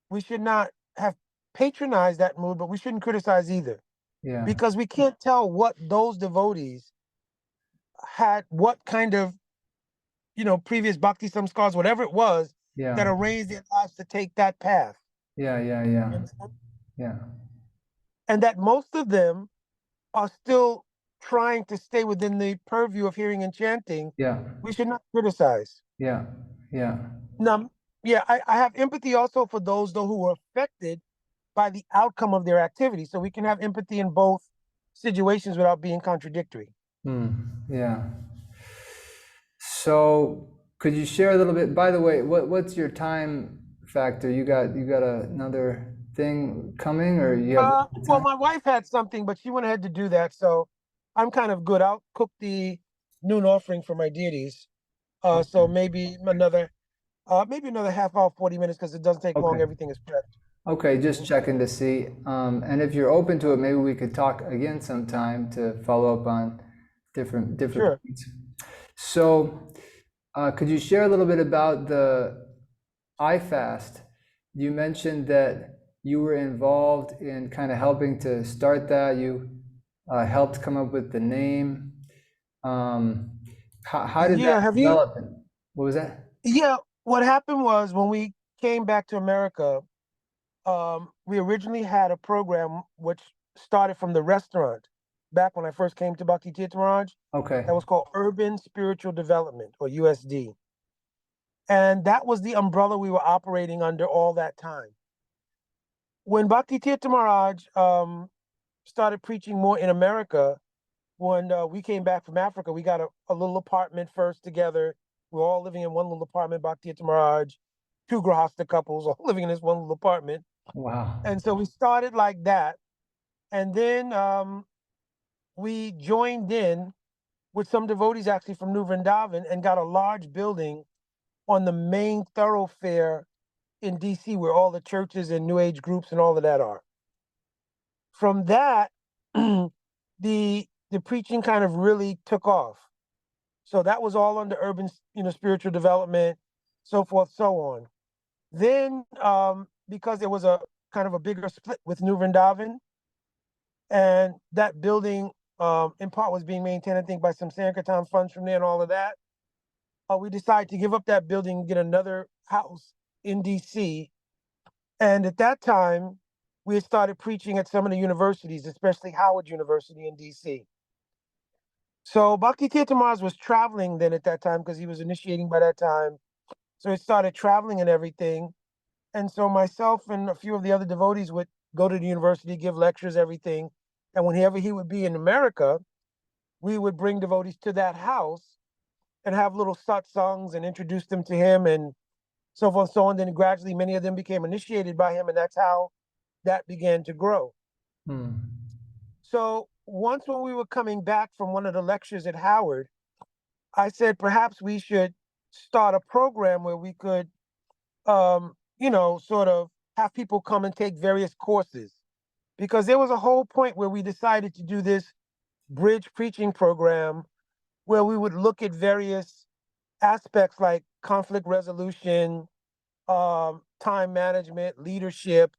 Speaker 2: we should not have patronized that mood, but we shouldn't criticize either.
Speaker 1: Yeah.
Speaker 2: Because we can't tell what those devotees had, what kind of, previous bhakti samskars, whatever it was, that
Speaker 1: Yeah.
Speaker 2: arranged their lives to take that path.
Speaker 1: Yeah. Yeah.
Speaker 2: You
Speaker 1: Yeah.
Speaker 2: understand?
Speaker 1: Yeah.
Speaker 2: And that most of them are still trying to stay within the purview of hearing and chanting.
Speaker 1: Yeah.
Speaker 2: We should not criticize.
Speaker 1: Yeah. Yeah.
Speaker 2: Now, yeah, I have empathy also for those, though, who were affected by the outcome of their activity. So we can have empathy in both situations without being contradictory.
Speaker 1: Yeah. So could you share a little bit? By the way, what's your time factor? You got another thing coming, or you have
Speaker 2: Well,
Speaker 1: time?
Speaker 2: my wife had something, but she went ahead to do that, so I'm kind of good. I'll cook the noon offering for my deities. So maybe another half hour, 40 minutes, because it doesn't take long.
Speaker 1: Okay.
Speaker 2: Everything is prepped.
Speaker 1: Okay, just checking to see. And if you're open to it, maybe we could talk again sometime to follow up on different
Speaker 2: Sure.
Speaker 1: points. So, could you share a little bit about the IFAST? You mentioned that you were involved in kind of helping to start that. You helped come up with the name. How did that
Speaker 2: Yeah.
Speaker 1: develop? What was that?
Speaker 2: Yeah. What happened was when we came back to America, we originally had a program which started from the restaurant back when I first came to Bhakti Tirtha Maharaj.
Speaker 1: Okay.
Speaker 2: That was called Urban Spiritual Development, or USD. And that was the umbrella we were operating under all that time. When Bhakti Tirtha Maharaj started preaching more in America, when we came back from Africa, we got a little apartment first together. We were all living in one little apartment, Bhakti Tirtha Maharaj, two Grahasta couples all living in this one little apartment.
Speaker 1: Wow.
Speaker 2: And so we started like that. And then we joined in with some devotees actually from New Vrindavan and got a large building on the main thoroughfare in DC, where all the churches and New Age groups and all of that are. From that, the preaching kind of really took off. So that was all under urban, spiritual development, so forth, so on. Then, because there was a kind of a bigger split with New Vrindavan, and that building, in part, was being maintained, I think, by some Sankirtan funds from there and all of that, we decided to give up that building and get another house in DC. And at that time, we had started preaching at some of the universities, especially Howard University in DC. So Bhakti Tirtha Maharaj was traveling then at that time because he was initiating by that time. So he started traveling and everything. And so myself and a few of the other devotees would go to the university, give lectures, everything. And whenever he would be in America, we would bring devotees to that house and have little satsangs and introduce them to him and so forth and so on. Then gradually, many of them became initiated by him, and that's how that began to grow.
Speaker 1: Hmm.
Speaker 2: So once when we were coming back from one of the lectures at Howard, I said perhaps we should start a program where we could, sort of have people come and take various courses. Because there was a whole point where we decided to do this bridge preaching program where we would look at various aspects like conflict resolution, time management, leadership,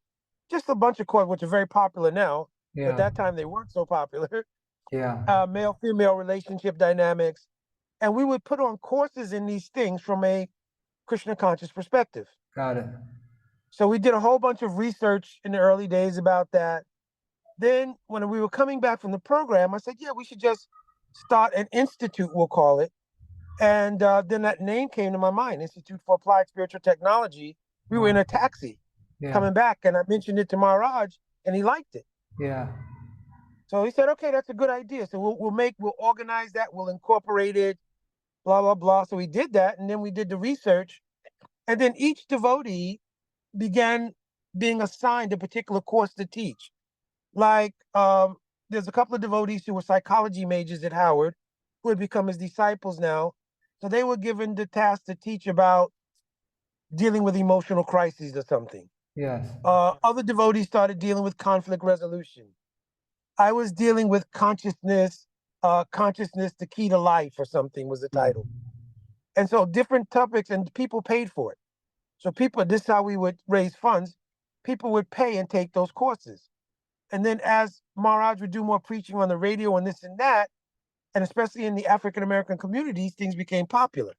Speaker 2: just a bunch of courses which are very popular now. But at
Speaker 1: Yeah.
Speaker 2: that time they weren't so popular.
Speaker 1: Yeah.
Speaker 2: Male-female relationship dynamics. And we would put on courses in these things from a Krishna conscious perspective.
Speaker 1: Got it.
Speaker 2: So we did a whole bunch of research in the early days about that. Then when we were coming back from the program, I said, yeah, we should just start an institute, we'll call it. And then that name came to my mind, Institute for Applied Spiritual Technology. We were in a taxi coming back, and I mentioned it to Maharaj, and he liked it.
Speaker 1: Yeah.
Speaker 2: So he said, okay, that's a good idea. So we'll organize that, we'll incorporate it, blah, blah, blah. So we did that, and then we did the research. And then each devotee began being assigned a particular course to teach. Like, there's a couple of devotees who were psychology majors at Howard who had become his disciples now. So they were given the task to teach about dealing with emotional crises or something.
Speaker 1: Yes.
Speaker 2: Other devotees started dealing with conflict resolution. I was dealing with consciousness, the key to life or something was the title. And so different topics, and people paid for it. So this is how we would raise funds. People would pay and take those courses. And then as Maharaj would do more preaching on the radio and this and that, and especially in the African-American communities, things became popular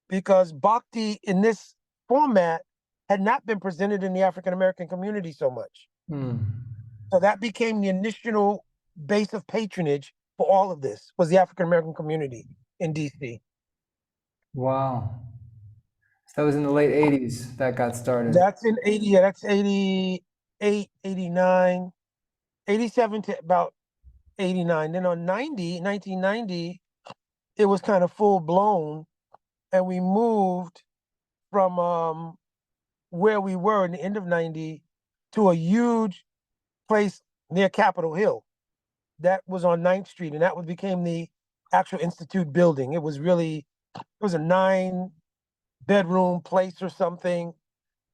Speaker 2: because bhakti in this format had not been presented in the African-American community so much. So that became the initial base of patronage for all of this, was the African-American community in DC.
Speaker 1: Wow. So that was in the late 80s that got started.
Speaker 2: That's in 80, yeah, that's 88, 89, 87 to about 89. Then on 1990, it was kind of full blown, and we moved from where we were in the end of 90 to a huge place near Capitol Hill. That was on 9th Street, and that became the actual institute building. It was a 9-bedroom place or something,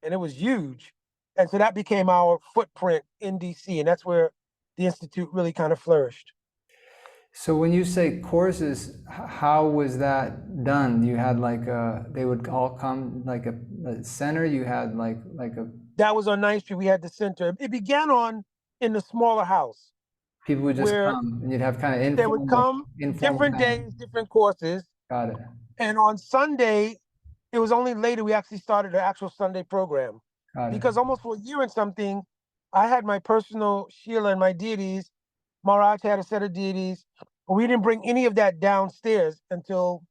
Speaker 2: and it was huge. And so that became our footprint in DC, and that's where the institute really kind of flourished.
Speaker 1: So when you say courses, how was that done? You had they would all come like a center. You had like a.
Speaker 2: That was on 9th Street. We had the center. It began in the smaller house.
Speaker 1: People would just
Speaker 2: where
Speaker 1: come, and you'd have kind of
Speaker 2: they would come different
Speaker 1: time.
Speaker 2: days, different courses.
Speaker 1: Got it.
Speaker 2: And on Sunday, it was only later we actually started the actual Sunday program.
Speaker 1: Got it.
Speaker 2: Because almost for a year and something, I had my personal Sheila and my deities. Maharaj had a set of deities. But we didn't bring any of that downstairs until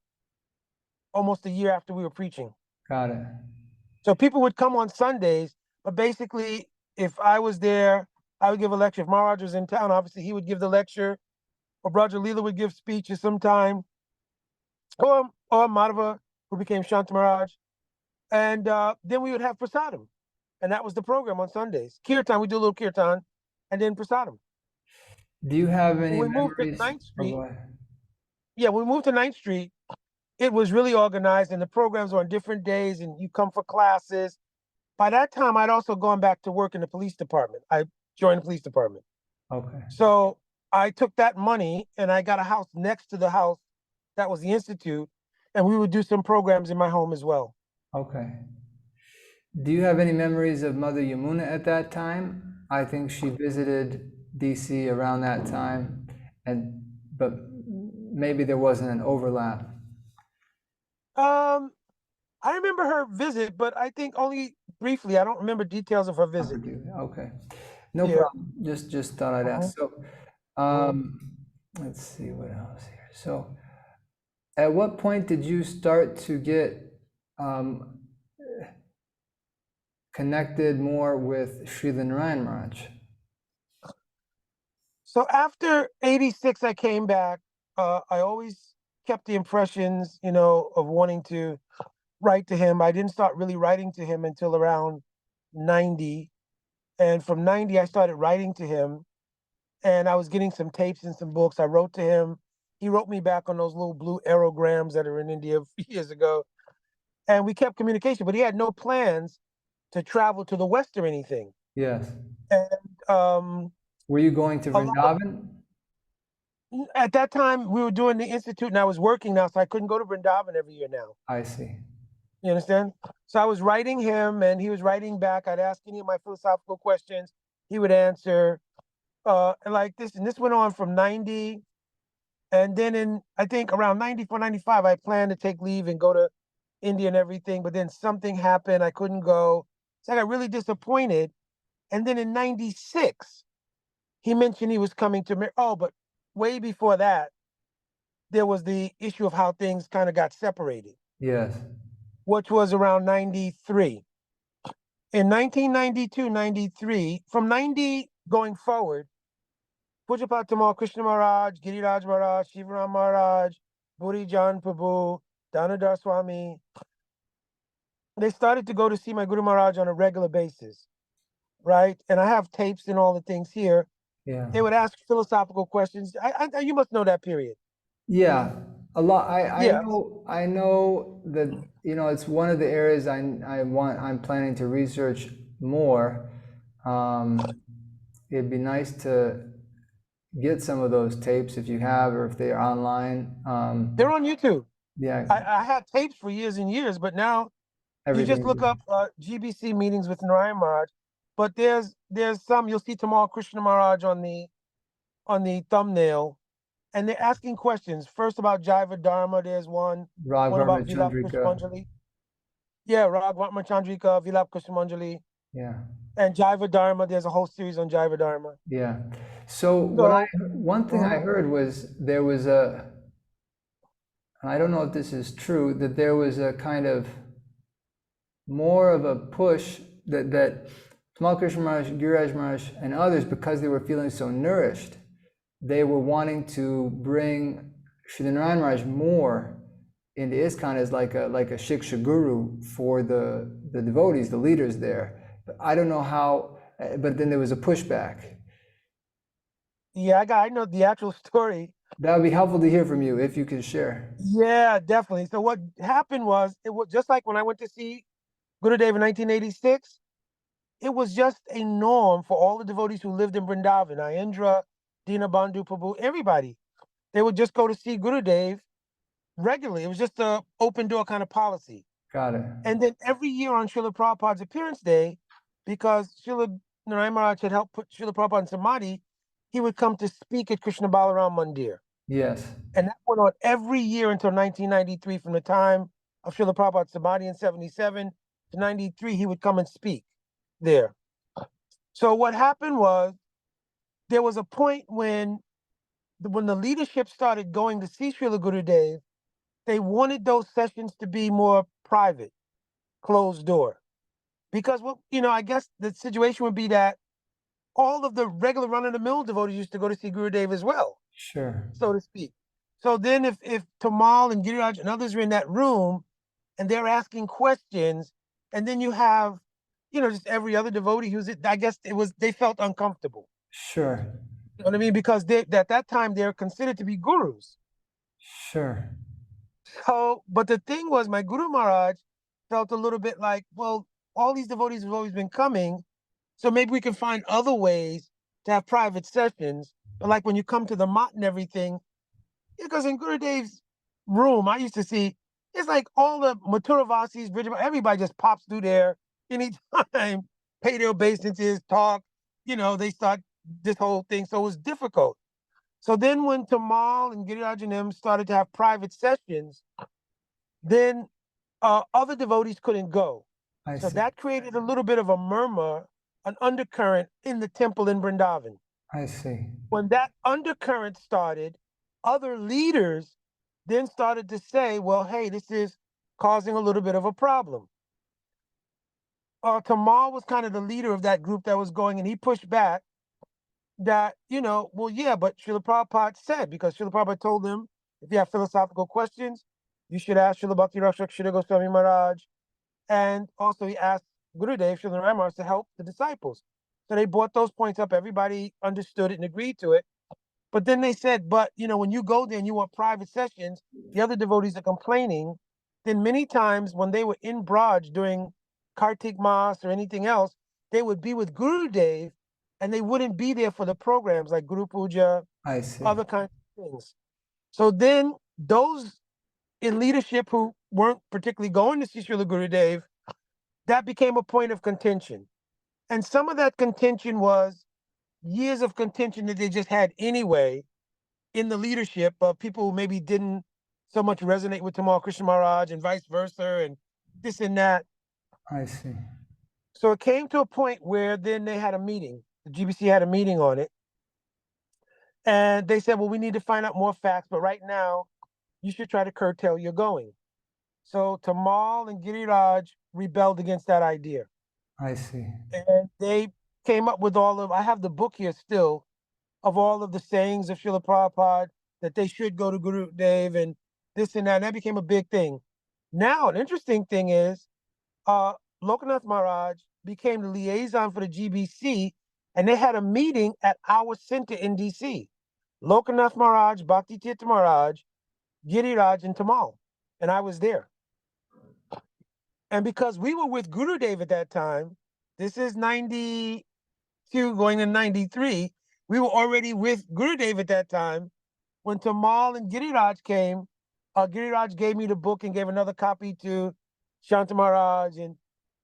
Speaker 2: almost a year after we were preaching.
Speaker 1: Got it.
Speaker 2: So people would come on Sundays, but basically, if I was there, I would give a lecture. If Maharaj was in town, obviously he would give the lecture, or Braja Leela would give speeches sometime, or Madhava, who became Shanta Maharaj. And then we would have prasadam. And that was the program on Sundays. Kirtan, we do a little kirtan, and then prasadam.
Speaker 1: Do you have any
Speaker 2: When we moved to
Speaker 1: memories?
Speaker 2: 9th Street, when we moved to 9th Street, it was really organized, and the programs were on different days, and you come for classes. By that time, I'd also gone back to work in the police department. I joined the police department.
Speaker 1: Okay.
Speaker 2: So I took that money and I got a house next to the house that was the institute, and we would do some programs in my home as well.
Speaker 1: Okay. Do you have any memories of Mother Yamuna at that time? I think she visited DC around that time, but maybe there wasn't an overlap.
Speaker 2: I remember her visit, but I think only briefly. I don't remember details of her visit.
Speaker 1: Okay, no
Speaker 2: Yeah.
Speaker 1: problem. Just thought I'd ask. So, let's see what else here. So, at what point did you start to get connected more with Srila Narayan Maharaj?
Speaker 2: So after 86, I came back. I always kept the impressions, of wanting to write to him. I didn't start really writing to him until around 90. And from 90, I started writing to him. And I was getting some tapes and some books. I wrote to him. He wrote me back on those little blue aerograms that are in India years ago. And we kept communication, but he had no plans to travel to the West or anything.
Speaker 1: Yes.
Speaker 2: And
Speaker 1: were you going to Vrindavan?
Speaker 2: at that time, we were doing the institute, and I was working now, so I couldn't go to Vrindavan every year now.
Speaker 1: I see.
Speaker 2: You understand? So I was writing him, and he was writing back. I'd ask any of my philosophical questions. He would answer, like this. And this went on from 90. And then in, I think, around 94, 95, I planned to take leave and go to India and everything. But then something happened. I couldn't go. So I got really disappointed. And then in 96, he mentioned he was coming to, but way before that, there was the issue of how things kind of got separated.
Speaker 1: Yes.
Speaker 2: Which was around 93. In 1992, 93, from 90 going forward, Pujapad Tamal Krishna Maharaj, Giriraj Maharaj, Shivaram Maharaj, Burijan Prabhu, Dhanadhar Swami, they started to go to see my Guru Maharaj on a regular basis, right? And I have tapes and all the things here.
Speaker 1: Yeah.
Speaker 2: They would ask philosophical questions. You must know that period.
Speaker 1: Yeah, a lot.
Speaker 2: Yeah.
Speaker 1: I know that, it's one of the areas I'm planning to research more. It'd be nice to get some of those tapes if you have, or if they are online.
Speaker 2: They're on YouTube.
Speaker 1: Yeah,
Speaker 2: I had tapes for years and years, but now you just
Speaker 1: everything.
Speaker 2: look up GBC meetings with Narayan Maharaj. But there's some, you'll see Tamal Krishna Maharaj on the thumbnail, and they're asking questions. First about Jaiva Dharma, there's one about Vilap
Speaker 1: Chandrika.
Speaker 2: Kusumanjali. Yeah, Ragvatma Chandrika, Vilap Kusumanjali.
Speaker 1: Yeah.
Speaker 2: And Jaiva Dharma, there's a whole series on Jaiva Dharma.
Speaker 1: Yeah. So one thing I heard was there was and I don't know if this is true, that there was a kind of more of a push that Tamal Krishna Maharaj, Giriraj Maharaj, and others, because they were feeling so nourished, they were wanting to bring Srila Narayan Maharaj more into ISKCON as like a Shiksha Guru for the devotees, the leaders there. But I don't know how, but then there was a pushback.
Speaker 2: Yeah, I know the actual story.
Speaker 1: That would be helpful to hear from you if you could share.
Speaker 2: Yeah, definitely. So what happened was, it was just like when I went to see Gurudev in 1986, it was just a norm for all the devotees who lived in Vrindavan, Ayendra, Dinabandhu Prabhu, everybody. They would just go to see Gurudev regularly. It was just a open door kind of policy.
Speaker 1: Got it.
Speaker 2: And then every year on Srila Prabhupada's appearance day, because Srila Narayan Maharaj had helped put Srila Prabhupada in Samadhi, he would come to speak at Krishna Balaram Mandir.
Speaker 1: Yes.
Speaker 2: And that went on every year until 1993. From the time of Srila Prabhupada's Samadhi in 77 to 93, he would come and speak there. So what happened was, there was a point when the leadership started going to see Srila Gurudev, they wanted those sessions to be more private, closed door. Because, I guess the situation would be that all of the regular run-of-the-mill devotees used to go to see Gurudev as well.
Speaker 1: Sure.
Speaker 2: So to speak. So then if Tamal and Giriraj and others are in that room and they're asking questions, and then you have, just every other devotee I guess they felt uncomfortable.
Speaker 1: Sure.
Speaker 2: You know what I mean? Because at that time, they're considered to be gurus.
Speaker 1: Sure.
Speaker 2: So, but the thing was, my Guru Maharaj felt a little bit like, well, all these devotees have always been coming, so maybe we can find other ways to have private sessions. But like when you come to the mat and everything, because in Gurudev's room, I used to see, it's like all the Mathuravasis, everybody just pops through there anytime, pay their obeisances, talk, they start this whole thing. So it was difficult. So then when Tamal and Giriraj and them started to have private sessions, then other devotees couldn't go.
Speaker 1: I
Speaker 2: So
Speaker 1: see.
Speaker 2: that created a little bit of a murmur, an undercurrent in the temple in Vrindavan.
Speaker 1: I see.
Speaker 2: When that undercurrent started, other leaders then started to say, well, hey, this is causing a little bit of a problem. Tamal was kind of the leader of that group that was going, and he pushed back that, well, yeah, but Srila Prabhupada said, because Srila Prabhupada told him, if you have philosophical questions, you should ask Srila Bhakti Rakshak Srila Goswami Maharaj. And also he asked Gurudev, Srila Maharaj, to help the disciples. So they brought those points up. Everybody understood it and agreed to it. But then they said, but when you go there and you want private sessions, the other devotees are complaining. Then many times when they were in Braj during Kartik Mas or anything else, they would be with Gurudev and they wouldn't be there for the programs like Guru Puja,
Speaker 1: I see.
Speaker 2: other kinds of things. So then those in leadership who weren't particularly going to see Srila Gurudev, that became a point of contention. And some of that contention was years of contention that they just had anyway in the leadership of people who maybe didn't so much resonate with Tamal Krishna Maharaj and vice versa and this and that.
Speaker 1: I see.
Speaker 2: So it came to a point where then they had a meeting. The GBC had a meeting on it. And they said, well, we need to find out more facts, but right now you should try to curtail your going. So Tamal and Giriraj rebelled against that idea.
Speaker 1: I see.
Speaker 2: And they came up with I have the book here still, of all of the sayings of Srila Prabhupada, that they should go to Guru Dev and this and that. And that became a big thing. Now, an interesting thing is, Lokanath Maharaj became the liaison for the GBC, and they had a meeting at our center in DC. Lokanath Maharaj, Bhakti Tirtha Maharaj, Giriraj, and Tamal. And I was there. And because we were with Gurudev at that time, this is 92 going to 93, we were already with Gurudev at that time. When Tamal and Giriraj came, Giriraj gave me the book and gave another copy to Shanta Maharaj and,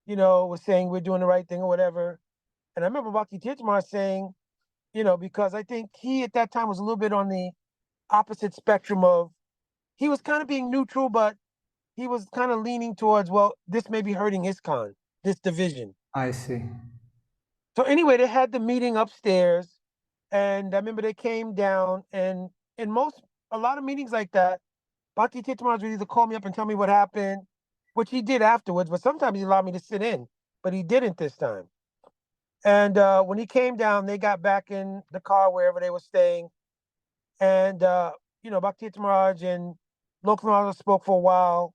Speaker 2: was saying we're doing the right thing or whatever. And I remember Bhakti Tirtha Maharaj saying, because I think he at that time was a little bit on the opposite spectrum of, he was kind of being neutral, but he was kind of leaning towards, well, this may be hurting ISKCON, this division.
Speaker 1: I see.
Speaker 2: So anyway, they had the meeting upstairs, and I remember they came down, and in a lot of meetings like that, Bhakti Tirtha Maharaj would either call me up and tell me what happened, which he did afterwards, but sometimes he allowed me to sit in, but he didn't this time. And when he came down, they got back in the car wherever they were staying, and Bhakti Tirtha Maharaj and Lokanath Maharaj spoke for a while.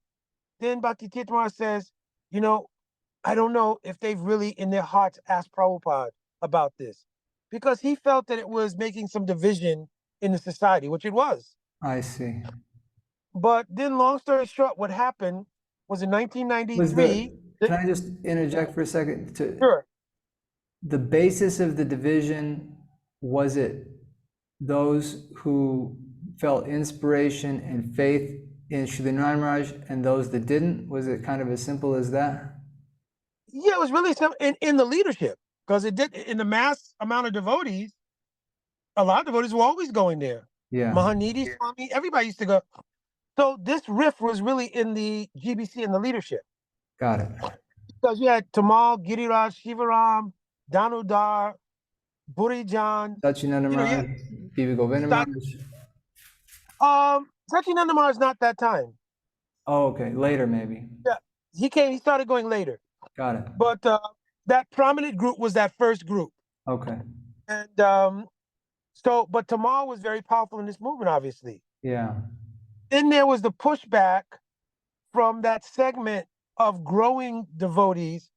Speaker 2: Then Bhakti Tirtha Maharaj says, I don't know if they've really in their hearts asked Prabhupada about this, because he felt that it was making some division in the society, which it was.
Speaker 1: I see.
Speaker 2: But then, long story short, what happened was in 1993.
Speaker 1: Can I just interject for a second?
Speaker 2: Sure.
Speaker 1: The basis of the division, was it those who felt inspiration and faith in Srila Narayana Maharaj and those that didn't? Was it kind of as simple as that?
Speaker 2: Yeah, it was really simple in the leadership, because it did in the mass amount of devotees. A lot of devotees were always going there.
Speaker 1: Yeah.
Speaker 2: Mahanidi Swami, everybody used to go. So this rift was really in the GBC and the leadership.
Speaker 1: Got it.
Speaker 2: Because you had Tamal, Giriraj, Shivaram, Danudar, Burijan.
Speaker 1: Sachinanda Maharaj, Bibi Govinda Maharaj.
Speaker 2: Sachinanda Maharaj not that time.
Speaker 1: Oh, okay. Later, maybe.
Speaker 2: Yeah, he started going later.
Speaker 1: Got it.
Speaker 2: But that prominent group was that first group.
Speaker 1: Okay.
Speaker 2: And but Tamal was very powerful in this movement, obviously.
Speaker 1: Yeah.
Speaker 2: Then there was the pushback from that segment of growing devotees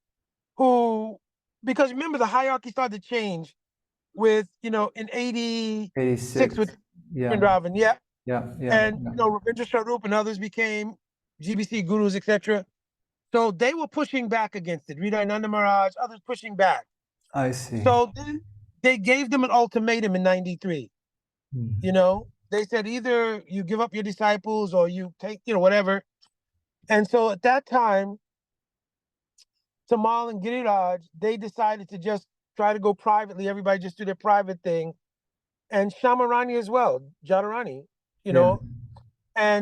Speaker 2: who, because remember the hierarchy started to change with, in 86 with Vrindavan, yeah. And Ravindra Swarup and others became GBC gurus, etc. So they were pushing back against it. Hridayananda Maharaj, others pushing back.
Speaker 1: I see.
Speaker 2: So then they gave them an ultimatum in 93. They said either you give up your disciples or you take, whatever. And so at that time, Tamal and Giriraj, they decided to just try to go privately. Everybody just do their private thing. And Shamarani as well, Jadharani, and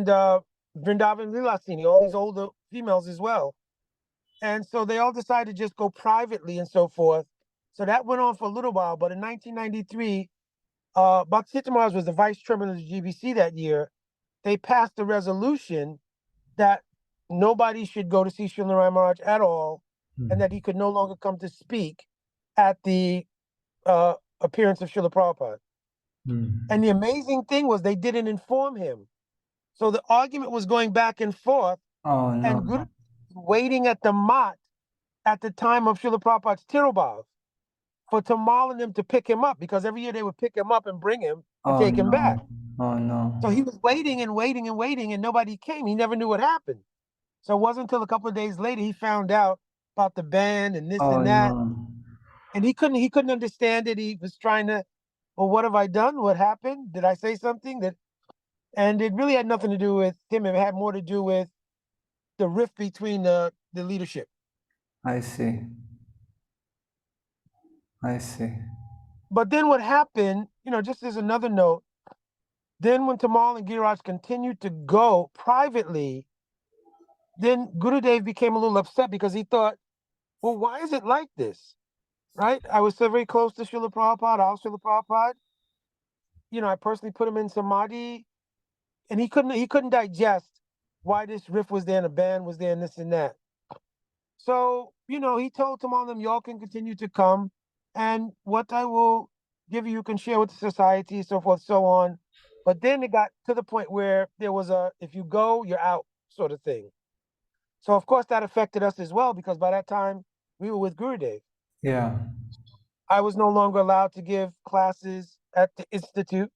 Speaker 2: Vrindavan Lilasini, all these older females as well. And so they all decided to just go privately and so forth. So that went on for a little while. But in 1993, Bhakti Tirtha Maharaj was the vice chairman of the GBC that year. They passed a resolution that nobody should go to see Srila Narayan Maharaj at all, and that he could no longer come to speak at the appearance of Srila Prabhupada. And the amazing thing was they didn't inform him. So the argument was going back and forth,
Speaker 1: Oh
Speaker 2: and
Speaker 1: no.
Speaker 2: Guru was waiting at the mat at the time of Srila Prabhupada's Tirobhav for Tamal and them to pick him up, because every year they would pick him up and bring him and
Speaker 1: Oh
Speaker 2: take him back.
Speaker 1: no. Oh no.
Speaker 2: So he was waiting and waiting and waiting, and nobody came. He never knew what happened. So it wasn't until a couple of days later he found out about the band and this
Speaker 1: Oh
Speaker 2: and that.
Speaker 1: no.
Speaker 2: And he couldn't understand it. He was trying to, well, what have I done? What happened? Did I say something that? And it really had nothing to do with him. It had more to do with the rift between the leadership.
Speaker 1: I see. I see.
Speaker 2: But then what happened, just as another note, then when Tamal and Giriraj continued to go privately, then Gurudev became a little upset because he thought, well, why is it like this? Right? I was so very close to Srila Prabhupada, Srila Prabhupada. I personally put him in samadhi, and he couldn't digest why this riff was there and the band was there and this and that. So, he told Tamal them, y'all can continue to come, and what I will give you can share with the society, so forth, so on. But then it got to the point where there was if you go, you're out sort of thing. So of course that affected us as well, because by that time we were with Gurudev.
Speaker 1: Yeah.
Speaker 2: I was no longer allowed to give classes at the institute,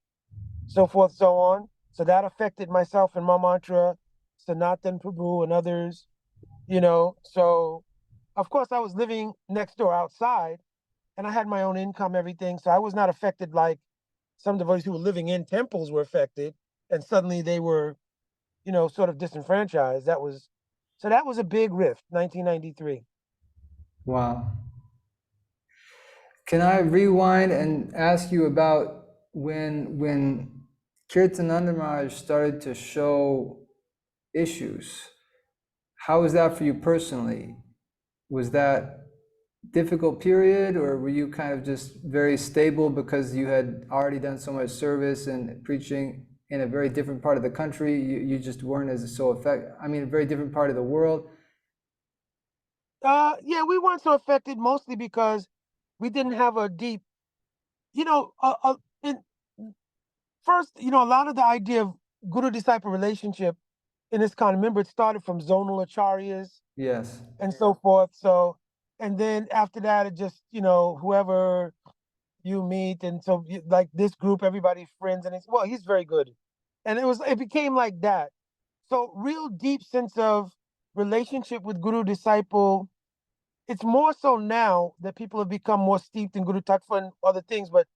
Speaker 2: so forth, so on. So that affected myself and my mantra, Sanatan Prabhu and others, So of course I was living next door outside, and I had my own income, everything. So I was not affected like some devotees who were living in temples were affected, and suddenly they were, sort of disenfranchised. That was a big rift, 1993.
Speaker 1: Wow. Can I rewind and ask you about when Kirtananda Maharaj started to show issues? How was that for you personally? Was that difficult period, or were you kind of just very stable because you had already done so much service and preaching in a very different part of the country? You just weren't as so affected. I mean, a very different part of the world.
Speaker 2: Yeah, we weren't so affected, mostly because we didn't have a deep, in, first, a lot of the idea of guru-disciple relationship in ISKCON, remember, it started from zonal acharyas
Speaker 1: Yes.
Speaker 2: and so forth. So, and then after that, it just, whoever you meet, and so like this group, everybody's friends, and he's very good, and it became like that. So real deep sense of relationship with guru disciple. It's more so now that people have become more steeped in Guru Tattva and other things, but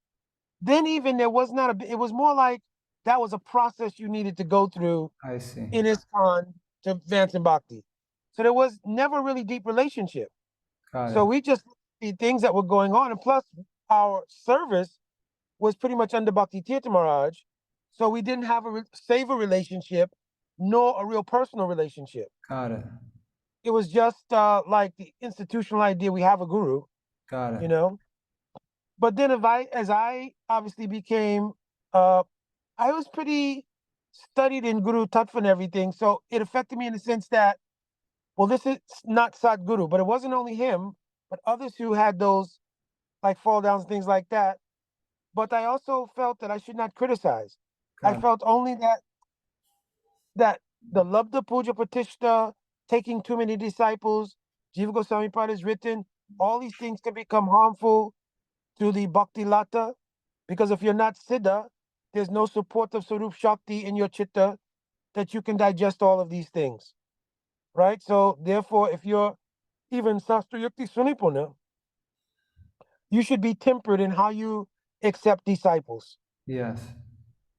Speaker 2: then even there was not it was more like that was a process you needed to go through
Speaker 1: I see.
Speaker 2: in ISKCON to advance in bhakti. So there was never really deep relationship.
Speaker 1: Got
Speaker 2: So
Speaker 1: it.
Speaker 2: we just the things that were going on, and plus our service was pretty much under Bhakti Tirtha Maharaj, so we didn't have a savor relationship, nor a real personal relationship.
Speaker 1: Got it.
Speaker 2: It was just like the institutional idea we have a guru,
Speaker 1: Got it.
Speaker 2: But then as I obviously became, I was pretty studied in Guru Tattva and everything, so it affected me in the sense that, well, this is not Sadguru, but it wasn't only him, but others who had those like fall downs and things like that. But I also felt that I should not criticize. I
Speaker 1: Got it.
Speaker 2: felt only that the Labdha Puja Pratishta, taking too many disciples, Jiva Goswami Pad has written, all these things can become harmful to the Bhakti Lata, because if you're not Siddha, there's no support of Sarup Shakti in your Chitta that you can digest all of these things, right? So therefore, if you're even Sastra Yukti Sunipuna, you should be tempered in how you accept disciples.
Speaker 1: Yes.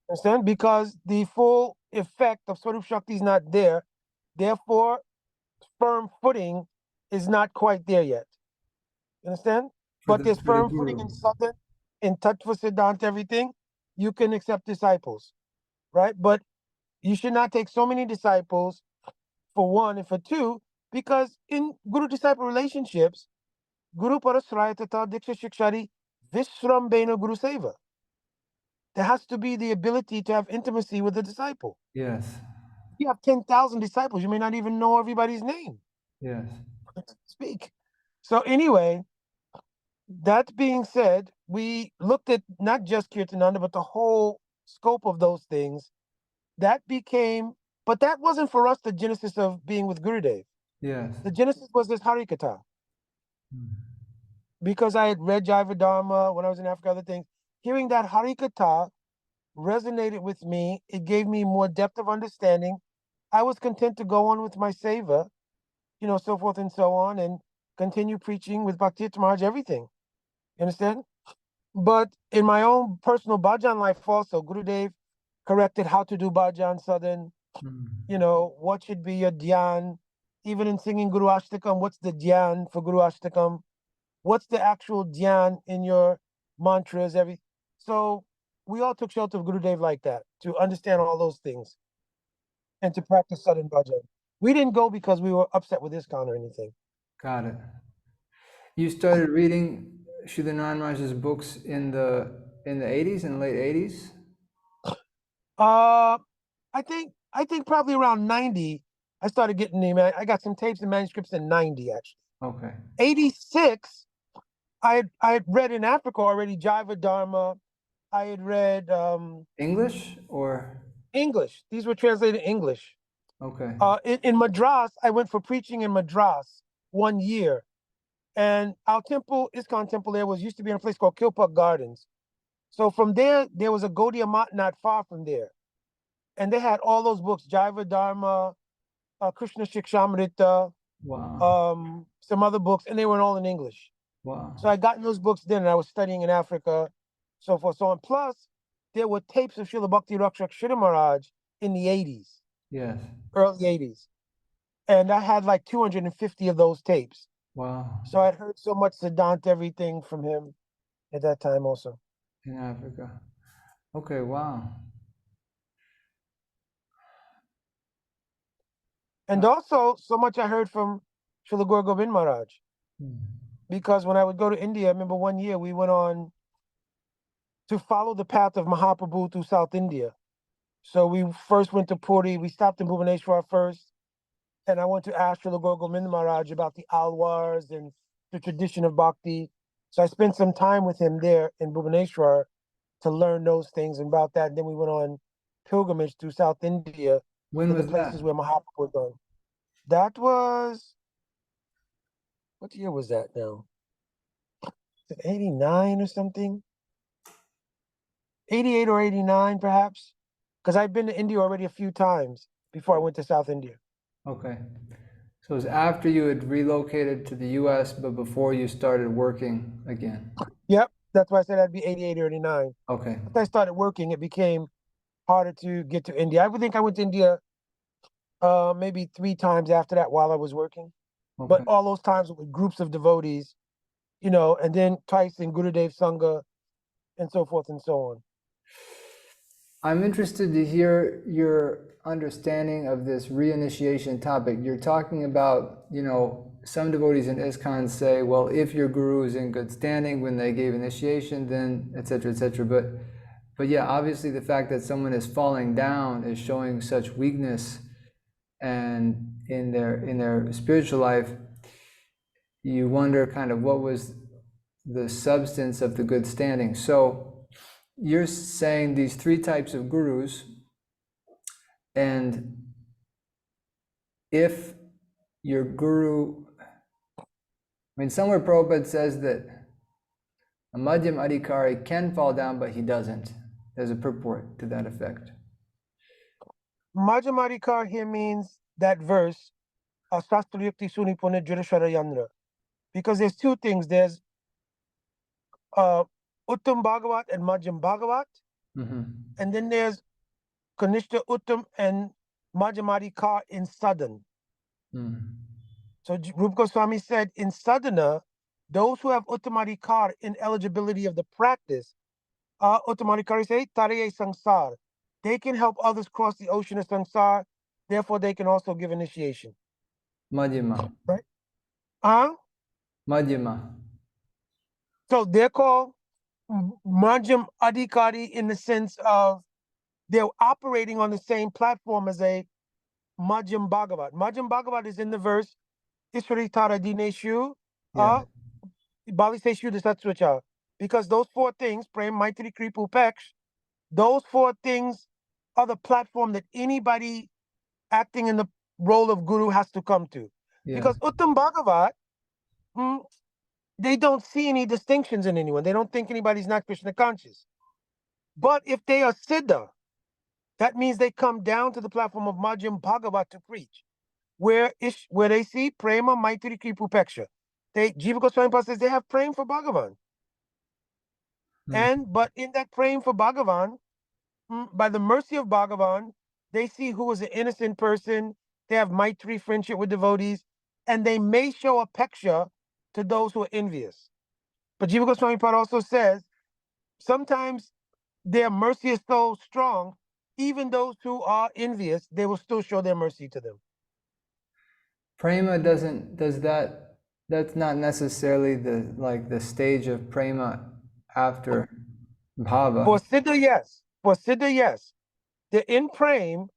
Speaker 2: Understand? Because the full effect of Swarup Shakti is not there. Therefore, firm footing is not quite there yet. Understand? But there's
Speaker 1: For the
Speaker 2: firm footing
Speaker 1: guru.
Speaker 2: in Southern, in Tattva Siddhanta, everything. You can accept disciples, right? But you should not take so many disciples, for one, and for two, Because in guru-disciple relationships, Guru Parasraya Tata Diksha Shikshari Vishram Bena Guru Seva. There has to be the ability to have intimacy with the disciple.
Speaker 1: Yes.
Speaker 2: If you have 10,000 disciples, you may not even know everybody's name.
Speaker 1: Yes.
Speaker 2: Speak. So anyway, that being said, we looked at not just Kirtananda, but the whole scope of those things. That became, but that wasn't for us the genesis of being with Gurudev.
Speaker 1: Yes.
Speaker 2: The genesis was this Harikatha.
Speaker 1: Mm.
Speaker 2: Because I had read Jaiva Dharma when I was in Africa, other things. Hearing that Harikatha resonated with me. It gave me more depth of understanding. I was content to go on with my seva, so forth and so on, and continue preaching with Bhakti Tirtha Maharaj, everything. You understand? But in my own personal bhajan life also, Gurudev corrected how to do bhajan southern,
Speaker 1: Mm.
Speaker 2: what should be your dhyan. Even in singing Guru Ashtakam, what's the dhyan for Guru Ashtakam? What's the actual dhyan in your mantras? So we all took shelter of Gurudev like that to understand all those things and to practice Southern bhajan. We didn't go because we were upset with ISKCON or anything.
Speaker 1: Got it. You started reading Srila Narayan Maharaj's books in the 80s, in the late 80s?
Speaker 2: I think probably around 90, I started getting them. I got some tapes and manuscripts in 90 actually.
Speaker 1: Okay.
Speaker 2: 86, I had read in Africa already Jaiva Dharma. I had read
Speaker 1: English or?
Speaker 2: English. These were translated in English.
Speaker 1: Okay.
Speaker 2: In Madras, I went for preaching in Madras 1 year. And our temple, ISKCON temple there used to be in a place called Kilpuck Gardens. So from there was a Gaudiya Math not far from there. And they had all those books, Jaiva Dharma, Krishna Shikshamrita,
Speaker 1: Wow.
Speaker 2: some other books, and they were all in English.
Speaker 1: Wow.
Speaker 2: So I got those books then, and I was studying in Africa, so forth, so on. Plus, there were tapes of Srila Bhakti Rakshak Shri Maharaj in the 80s,
Speaker 1: Yes.
Speaker 2: early 80s. And I had like 250 of those tapes.
Speaker 1: Wow.
Speaker 2: So I'd heard so much Siddhanta, everything from him at that time also.
Speaker 1: In Africa. Okay, wow.
Speaker 2: And also, so much I heard from Srila Guru Gobind Maharaj. Because when I would go to India, I remember 1 year we went on to follow the path of Mahaprabhu through South India. So we first went to Puri, we stopped in Bhubaneswar first, and I went to ask Srila Guru Gobind Maharaj about the alwars and the tradition of bhakti. So I spent some time with him there in Bhubaneswar to learn those things and about that. And then we went on pilgrimage through South India
Speaker 1: When
Speaker 2: to the
Speaker 1: was
Speaker 2: places
Speaker 1: that?
Speaker 2: where Mahaprabhu was going. That was, what year was that now? Is it 89 or something? 88 or 89 perhaps? Because I'd been to India already a few times before I went to South India.
Speaker 1: Okay. So it was after you had relocated to the US, but before you started working again.
Speaker 2: Yep, that's why I said I'd be 88 or 89.
Speaker 1: Okay.
Speaker 2: After I started working, it became harder to get to India. I would think I went to India maybe 3 times after that while I was working. But
Speaker 1: Okay.
Speaker 2: all those times with groups of devotees, and then twice in Gurudev Sangha and so forth and so on.
Speaker 1: I'm interested to hear your understanding of this reinitiation topic. You're talking about, some devotees in ISKCON say, well, if your guru is in good standing when they gave initiation, then et cetera, et cetera. But yeah, obviously the fact that someone is falling down is showing such weakness and in their spiritual life, you wonder kind of what was the substance of the good standing. So you're saying these 3 types of gurus, and if your guru, somewhere Prabhupada says that a Madhyam Adhikari can fall down, but he doesn't. There's a purport to that effect.
Speaker 2: Majhamadikar here means that verse, Shastrayukti Sunipune Jurasharayandra. Because there's 2 things. There's Uttam Bhagavat and Madhyam Bhagavat. And then there's Kanishta Uttam and Majhamadikar in Sadhan. So Rupa Goswami said in sadhana, those who have uttamadikar in eligibility of the practice, uttamadikari say tariye sangsar. They can help others cross the ocean of sangsar, therefore they can also give initiation.
Speaker 1: Madhyama.
Speaker 2: right? Huh?
Speaker 1: Madhyama.
Speaker 2: So they're called Majjhim Adhikari in the sense of they're operating on the same platform as a Majjhim Bhagavat. Majjhim Bhagavat is in the verse Ishwari Tara Dineshu,
Speaker 1: Yeah.
Speaker 2: Bali Seshu Satsvacha. Because those four things, Prem, Maitri, Kripa, Upeksh, those four things are the platform that anybody acting in the role of guru has to come to.
Speaker 1: Yeah.
Speaker 2: Because Uttam Bhagavat, they don't see any distinctions in anyone. They don't think anybody's not Krishna conscious. But if they are Siddha, that means they come down to the platform of Majjhim Bhagavat to preach, where they see Prema, Maitri, Kripa, Upeksha. Jiva Goswami Pad says they have praying for Bhagavan. But in that praying for Bhagavan, by the mercy of Bhagavan, they see who is an innocent person. They have Maitri, friendship with devotees, and they may show a peksha to those who are envious. But Jiva Goswami Pad also says sometimes their mercy is so strong, even those who are envious, they will still show their mercy to them.
Speaker 1: Prema that's not necessarily the stage of prema after bhava.
Speaker 2: For Siddha, yes. For Siddha, yes. They're in Prem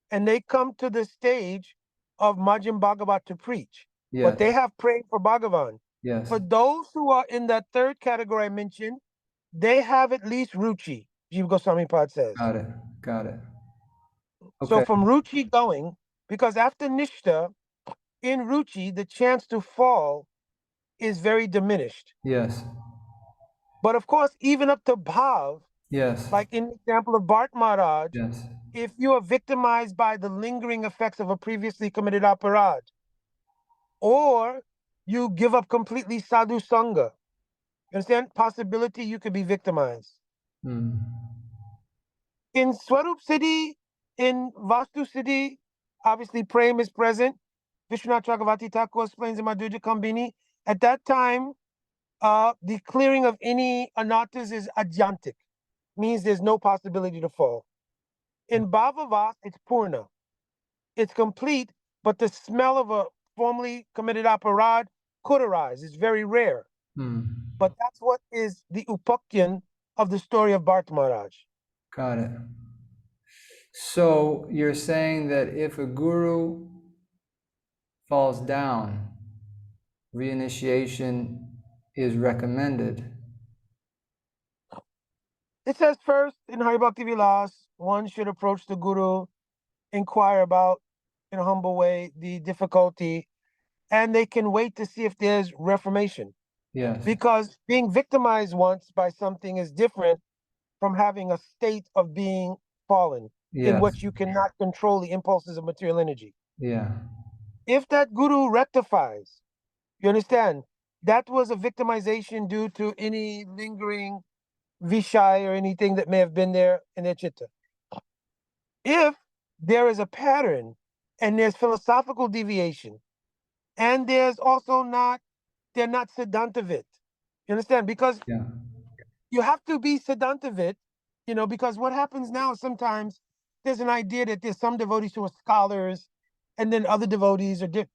Speaker 2: and they come to the stage of Majjhim Bhagavat to preach.
Speaker 1: Yes.
Speaker 2: But they have praying for Bhagavan.
Speaker 1: Yes.
Speaker 2: For those who are in that third category I mentioned, they have at least Ruchi, Jiva Goswami Pad says.
Speaker 1: Got it. Got it. Okay.
Speaker 2: So from Ruchi going, because after Nishta, in Ruchi, the chance to fall is very diminished.
Speaker 1: Yes.
Speaker 2: But of course, even up to Bhav,
Speaker 1: yes.
Speaker 2: like in the example of Bharat Maharaj,
Speaker 1: yes.
Speaker 2: if you are victimized by the lingering effects of a previously committed aparad, or you give up completely sadhu sangha, you understand? Possibility you could be victimized. In Swarup Siddhi, in Vastu Siddhi, obviously Prem is present. Vishwanath Chakravarti Thakur explains in Madhurya Kambini. At that time, the clearing of any anarthas is adyantic, means there's no possibility to fall. In Bhavavas, it's purna. It's complete, but the smell of a formerly committed aparad could arise. It's very rare. But that's what is the upakyan of the story of Bharat Maharaj.
Speaker 1: Got it. So you're saying that if a guru falls down, reinitiation is recommended.
Speaker 2: It says first in Hari Bhakti Vilas, one should approach the guru, inquire about, in a humble way, the difficulty, and they can wait to see if there's reformation.
Speaker 1: Yes.
Speaker 2: Because being victimized once by something is different from having a state of being fallen, in which you cannot control the impulses of material energy.
Speaker 1: Yeah.
Speaker 2: If that guru rectifies, you understand, that was a victimization due to any lingering Vishai or anything that may have been there in their chitta. If there is a pattern and there's philosophical deviation, and there's also they're not Siddhantavit. You understand? Because you have to be Siddhantavit, because what happens now is sometimes there's an idea that there's some devotees who are scholars and then other devotees are different.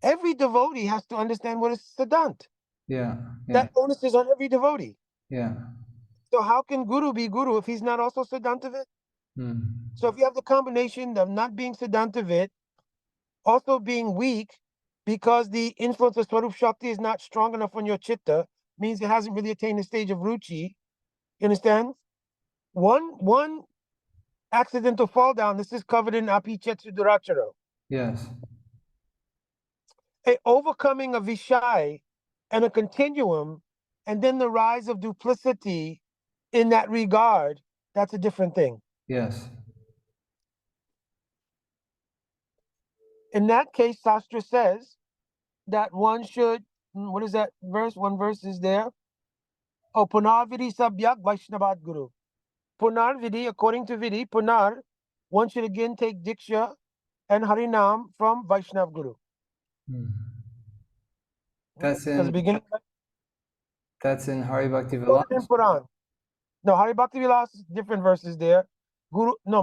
Speaker 2: Every devotee has to understand what is Siddhant.
Speaker 1: Yeah.
Speaker 2: That onus is on every devotee.
Speaker 1: Yeah.
Speaker 2: So how can Guru be Guru if he's not also Siddhantavit? So if you have the combination of not being Siddhantavit, also being weak, because the influence of Swarup Shakti is not strong enough on your chitta, means it hasn't really attained the stage of Ruchi. You understand? One accidental fall down, this is covered in Api Chetsu Duracharo.
Speaker 1: Yes.
Speaker 2: A overcoming of Vishai and a continuum, and then the rise of duplicity in that regard, that's a different thing.
Speaker 1: Yes.
Speaker 2: In that case, Sastra says that one should, what is that verse? One verse is there. Oh, Punar Vidi Sabyak Vaishnavad Guru. Punar Vidi, according to Vidi, Punar, one should again take Diksha and Harinam from Vaishnav Guru.
Speaker 1: That's in
Speaker 2: beginning.
Speaker 1: That's in Hari Bhakti Vilas.
Speaker 2: No, Hari Bhakti Vilas, different verses there. Guru, no,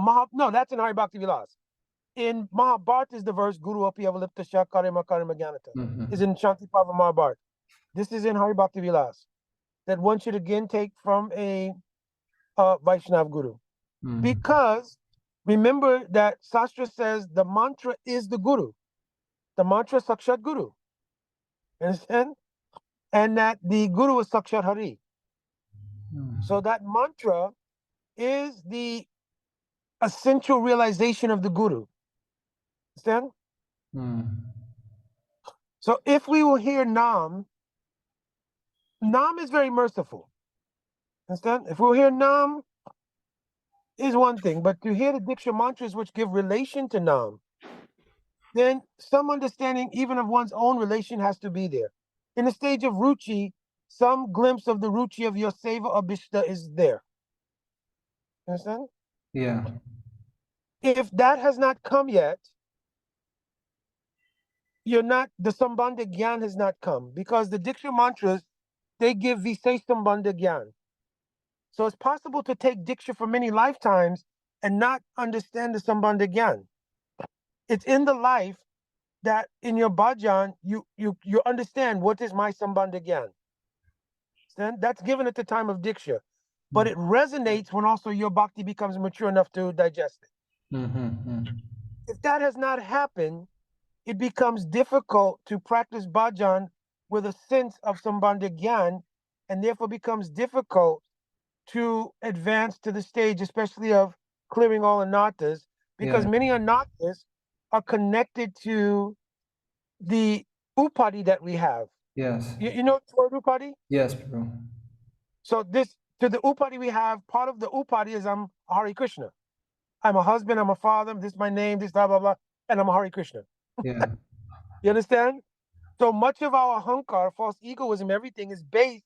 Speaker 2: that's in Hari Bhakti Vilas. in Mahabharata is the verse Guru Api Avalipta Karima Karima Jnanata. Is in Shanti Pava Mahabharata. This is in Hari Bhakti Vilas. That one should again take from a Vaishnav Guru. Because remember that Sastra says the mantra is the Guru. The mantra is Sakshat Guru. Understand? And that the Guru is Sakshat Hari. So that mantra is the essential realization of the Guru. Understand? So if we will hear Nam, Nam is very merciful. Understand? If we'll hear Nam, is one thing, but to hear the Diksha mantras which give relation to Nam, then some understanding even of one's own relation has to be there. In the stage of Ruchi, some glimpse of the Ruchi of your Seva Abhishta is there. Understand?
Speaker 1: Yeah.
Speaker 2: If that has not come yet, the Sambandha Gyan has not come, because the Diksha mantras, they give Visay Sambandha Gyan. So it's possible to take Diksha for many lifetimes and not understand the Sambandha Gyan. It's in the life that in your bhajan, you understand what is my Sambandha Gyan. That's given at the time of Diksha. But it resonates when also your bhakti becomes mature enough to digest it. If that has not happened, it becomes difficult to practice bhajan with a sense of Sambandha Gyan, and therefore becomes difficult to advance to the stage, especially of clearing all anatas, because many anatas are connected to the upadi that we have.
Speaker 1: Yes.
Speaker 2: You know the word upadi?
Speaker 1: Yes, Prabhu.
Speaker 2: So to the upadi we have, part of the upadi is I'm Hare Krishna. I'm a husband, I'm a father, this is my name, this blah, blah, blah, and I'm a Hare Krishna.
Speaker 1: Yeah.
Speaker 2: You understand? So much of our ahankar, false egoism, everything is based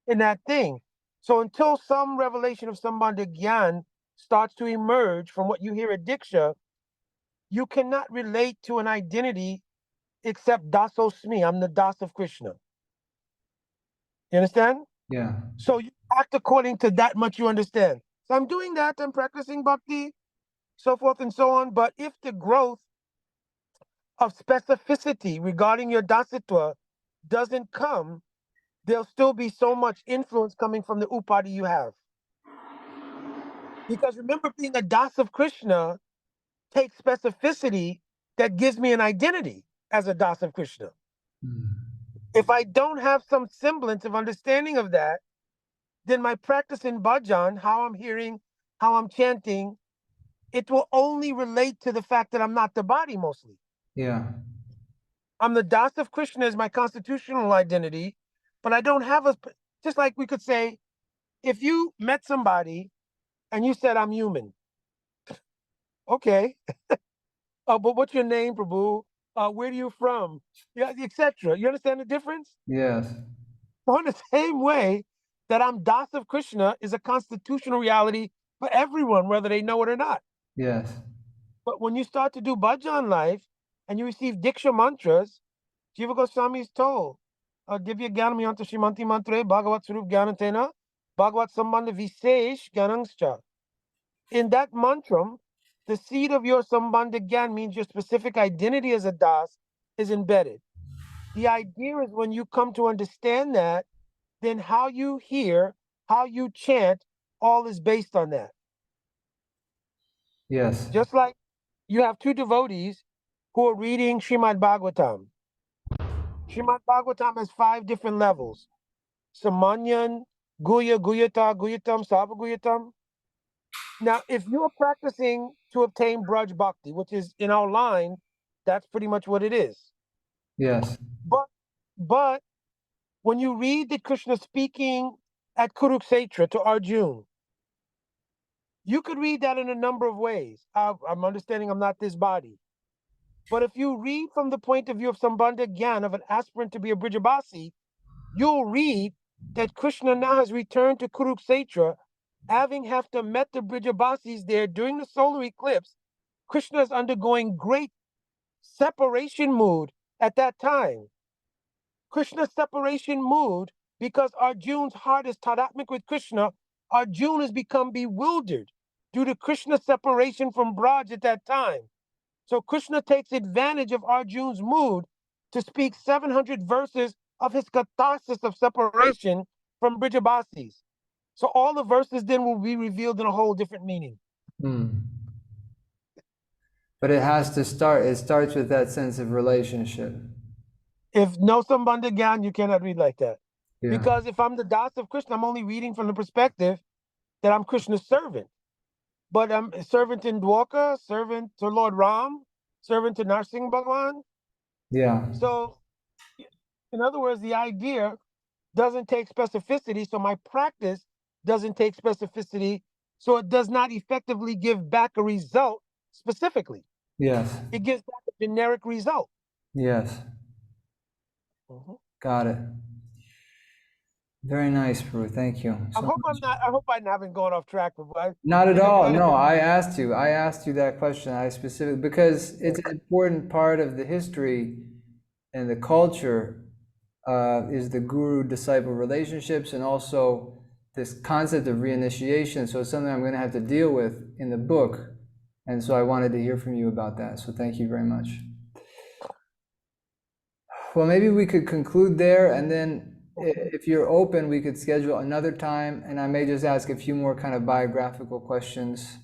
Speaker 2: in that thing. So until some revelation of Sambandha Gyan starts to emerge from what you hear at Diksha, you cannot relate to an identity except Dasosmi. I'm the Das of Krishna. You understand?
Speaker 1: Yeah.
Speaker 2: So you act according to that much you understand. So I'm doing that, I'm practicing bhakti, so forth and so on. But if the growth of specificity regarding your dasitwa doesn't come, there'll still be so much influence coming from the upadi you have. Because remember, being a das of Krishna takes specificity that gives me an identity as a das of Krishna. If I don't have some semblance of understanding of that, then my practice in bhajan, how I'm hearing, how I'm chanting, it will only relate to the fact that I'm not the body mostly.
Speaker 1: Yeah.
Speaker 2: I'm the Das of Krishna as my constitutional identity, but I don't have just like we could say, if you met somebody and you said, I'm human. Okay. But what's your name, Prabhu? Where are you from? Yeah, etc. You understand the difference?
Speaker 1: Yes.
Speaker 2: So in the same way that I'm Das of Krishna is a constitutional reality for everyone, whether they know it or not.
Speaker 1: Yes.
Speaker 2: But when you start to do bhajan life and you receive Diksha mantras, Jiva Goswami is told, Divya Gyanam Yanta Shimanti Mantre, Bhagavat Surup Gyanatena, Bhagavat Sambandha Visesh Gyanangscha. In that mantram, the seed of your Sambandha Gyan means your specific identity as a Das is embedded. The idea is when you come to understand that, then how you hear, how you chant, all is based on that.
Speaker 1: Yes.
Speaker 2: Just like you have two devotees who are reading Srimad Bhagavatam. Srimad Bhagavatam has 5 different levels. Samanyan, Guya, Guyata, Guyatam, Sava Guyatam. Now, if you are practicing to obtain Braj Bhakti, which is in our line, that's pretty much what it is.
Speaker 1: Yes.
Speaker 2: But when you read that Krishna speaking at Kurukshetra to Arjuna, you could read that in a number of ways. I'm understanding I'm not this body. But if you read from the point of view of Sambandha Gyan, of an aspirant to be a Brijabasi, you'll read that Krishna now has returned to Kurukshetra, having met the Brijabasis there during the solar eclipse. Krishna is undergoing great separation mood at that time. Krishna's separation mood, because Arjuna's heart is tadatmic with Krishna, Arjuna has become bewildered due to Krishna's separation from Braj at that time. So Krishna takes advantage of Arjuna's mood to speak 700 verses of his catharsis of separation from Brijabasis. So all the verses then will be revealed in a whole different meaning.
Speaker 1: But it has to start, it starts with that sense of relationship.
Speaker 2: If no Sambandha Gyan, you cannot read like that.
Speaker 1: Yeah.
Speaker 2: Because if I'm the Das of Krishna, I'm only reading from the perspective that I'm Krishna's servant. But I'm a servant in Dwarka, servant to Lord Ram, servant to Narsingh Bhagwan.
Speaker 1: Yeah.
Speaker 2: So, in other words, the idea doesn't take specificity, so my practice doesn't take specificity, so it does not effectively give back a result specifically.
Speaker 1: Yes.
Speaker 2: It gives back a generic result.
Speaker 1: Yes. Got it. Very nice, Prabhu. Thank you.
Speaker 2: I hope I haven't gone off track, but
Speaker 1: not at all. No, I asked you that question. Because it's an important part of the history and the culture is the guru-disciple relationships, and also this concept of reinitiation. So it's something I'm going to have to deal with in the book. And so I wanted to hear from you about that. So thank you very much. Well, maybe we could conclude there, and then if you're open, we could schedule another time, and I may just ask a few more kind of biographical questions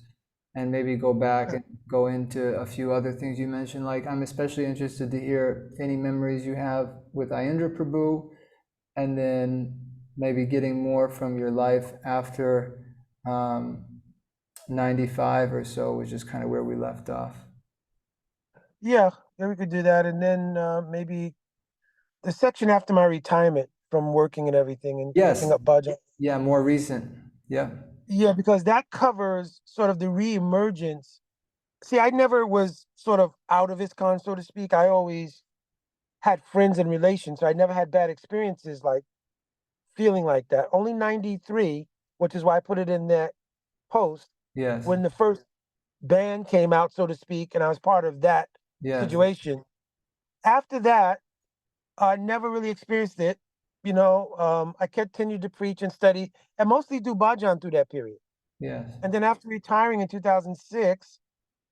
Speaker 1: and maybe go back and go into a few other things you mentioned. Like, I'm especially interested to hear any memories you have with Ayendra Prabhu, and then maybe getting more from your life after 95 or so, which is kind of where we left off.
Speaker 2: Yeah, we could do that. And then maybe the section after my retirement from working and everything and picking up bhajan.
Speaker 1: Yeah, more recent. Yeah.
Speaker 2: Yeah, because that covers sort of the reemergence. See, I never was sort of out of ISKCON, so to speak. I always had friends and relations, so I never had bad experiences like feeling like that. Only 93, which is why I put it in that post.
Speaker 1: Yes.
Speaker 2: When the first band came out, so to speak, and I was part of that situation. After that, I never really experienced it. You know, I continued to preach and study and mostly do bhajan through that period.
Speaker 1: Yes.
Speaker 2: And then after retiring in 2006,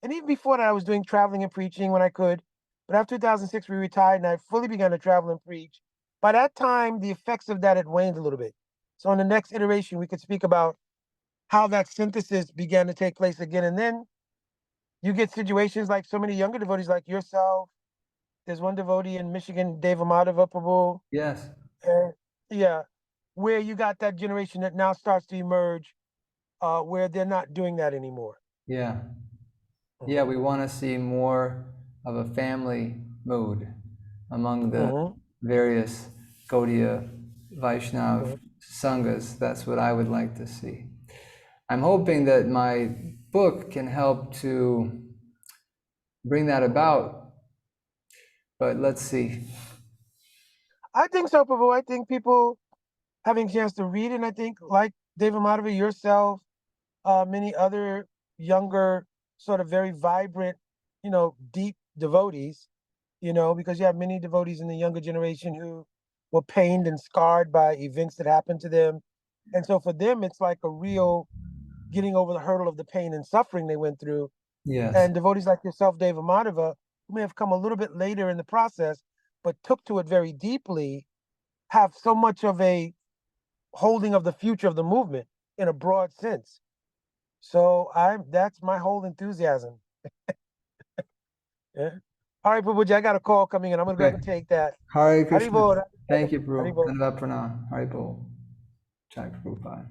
Speaker 2: and even before that, I was doing traveling and preaching when I could. But after 2006, we retired and I fully began to travel and preach. By that time, the effects of that had waned a little bit. So in the next iteration, we could speak about how that synthesis began to take place again. And then you get situations like so many younger devotees like yourself. There's one devotee in Michigan, Devamadava Prabhu.
Speaker 1: Yes.
Speaker 2: Yeah, where you got that generation that now starts to emerge, where they're not doing that anymore.
Speaker 1: Yeah. Yeah, we want to see more of a family mood among the various Gaudiya Vaishnav Sanghas. That's what I would like to see. I'm hoping that my book can help to bring that about, but let's see.
Speaker 2: I think so, Prabhu. I think people having a chance to read it, and I think like David Madhavi, yourself, many other younger, sort of very vibrant, you know, deep devotees, you know, because you have many devotees in the younger generation who were pained and scarred by events that happened to them. And so for them, it's like a real getting over the hurdle of the pain and suffering they went through.
Speaker 1: Yes.
Speaker 2: And devotees like yourself, Deva Madhava, who may have come a little bit later in the process, but took to it very deeply, have so much of a holding of the future of the movement in a broad sense. So that's my whole enthusiasm. Yeah. All right, Prabhuji, I got a call coming in. I'm going to go ahead and take that.
Speaker 1: Hare Krishna.
Speaker 2: Haribol.
Speaker 1: Thank you, Prabhu.
Speaker 2: Haribol.
Speaker 1: Dandavat pranam. Haribol. Jai Prabhupada.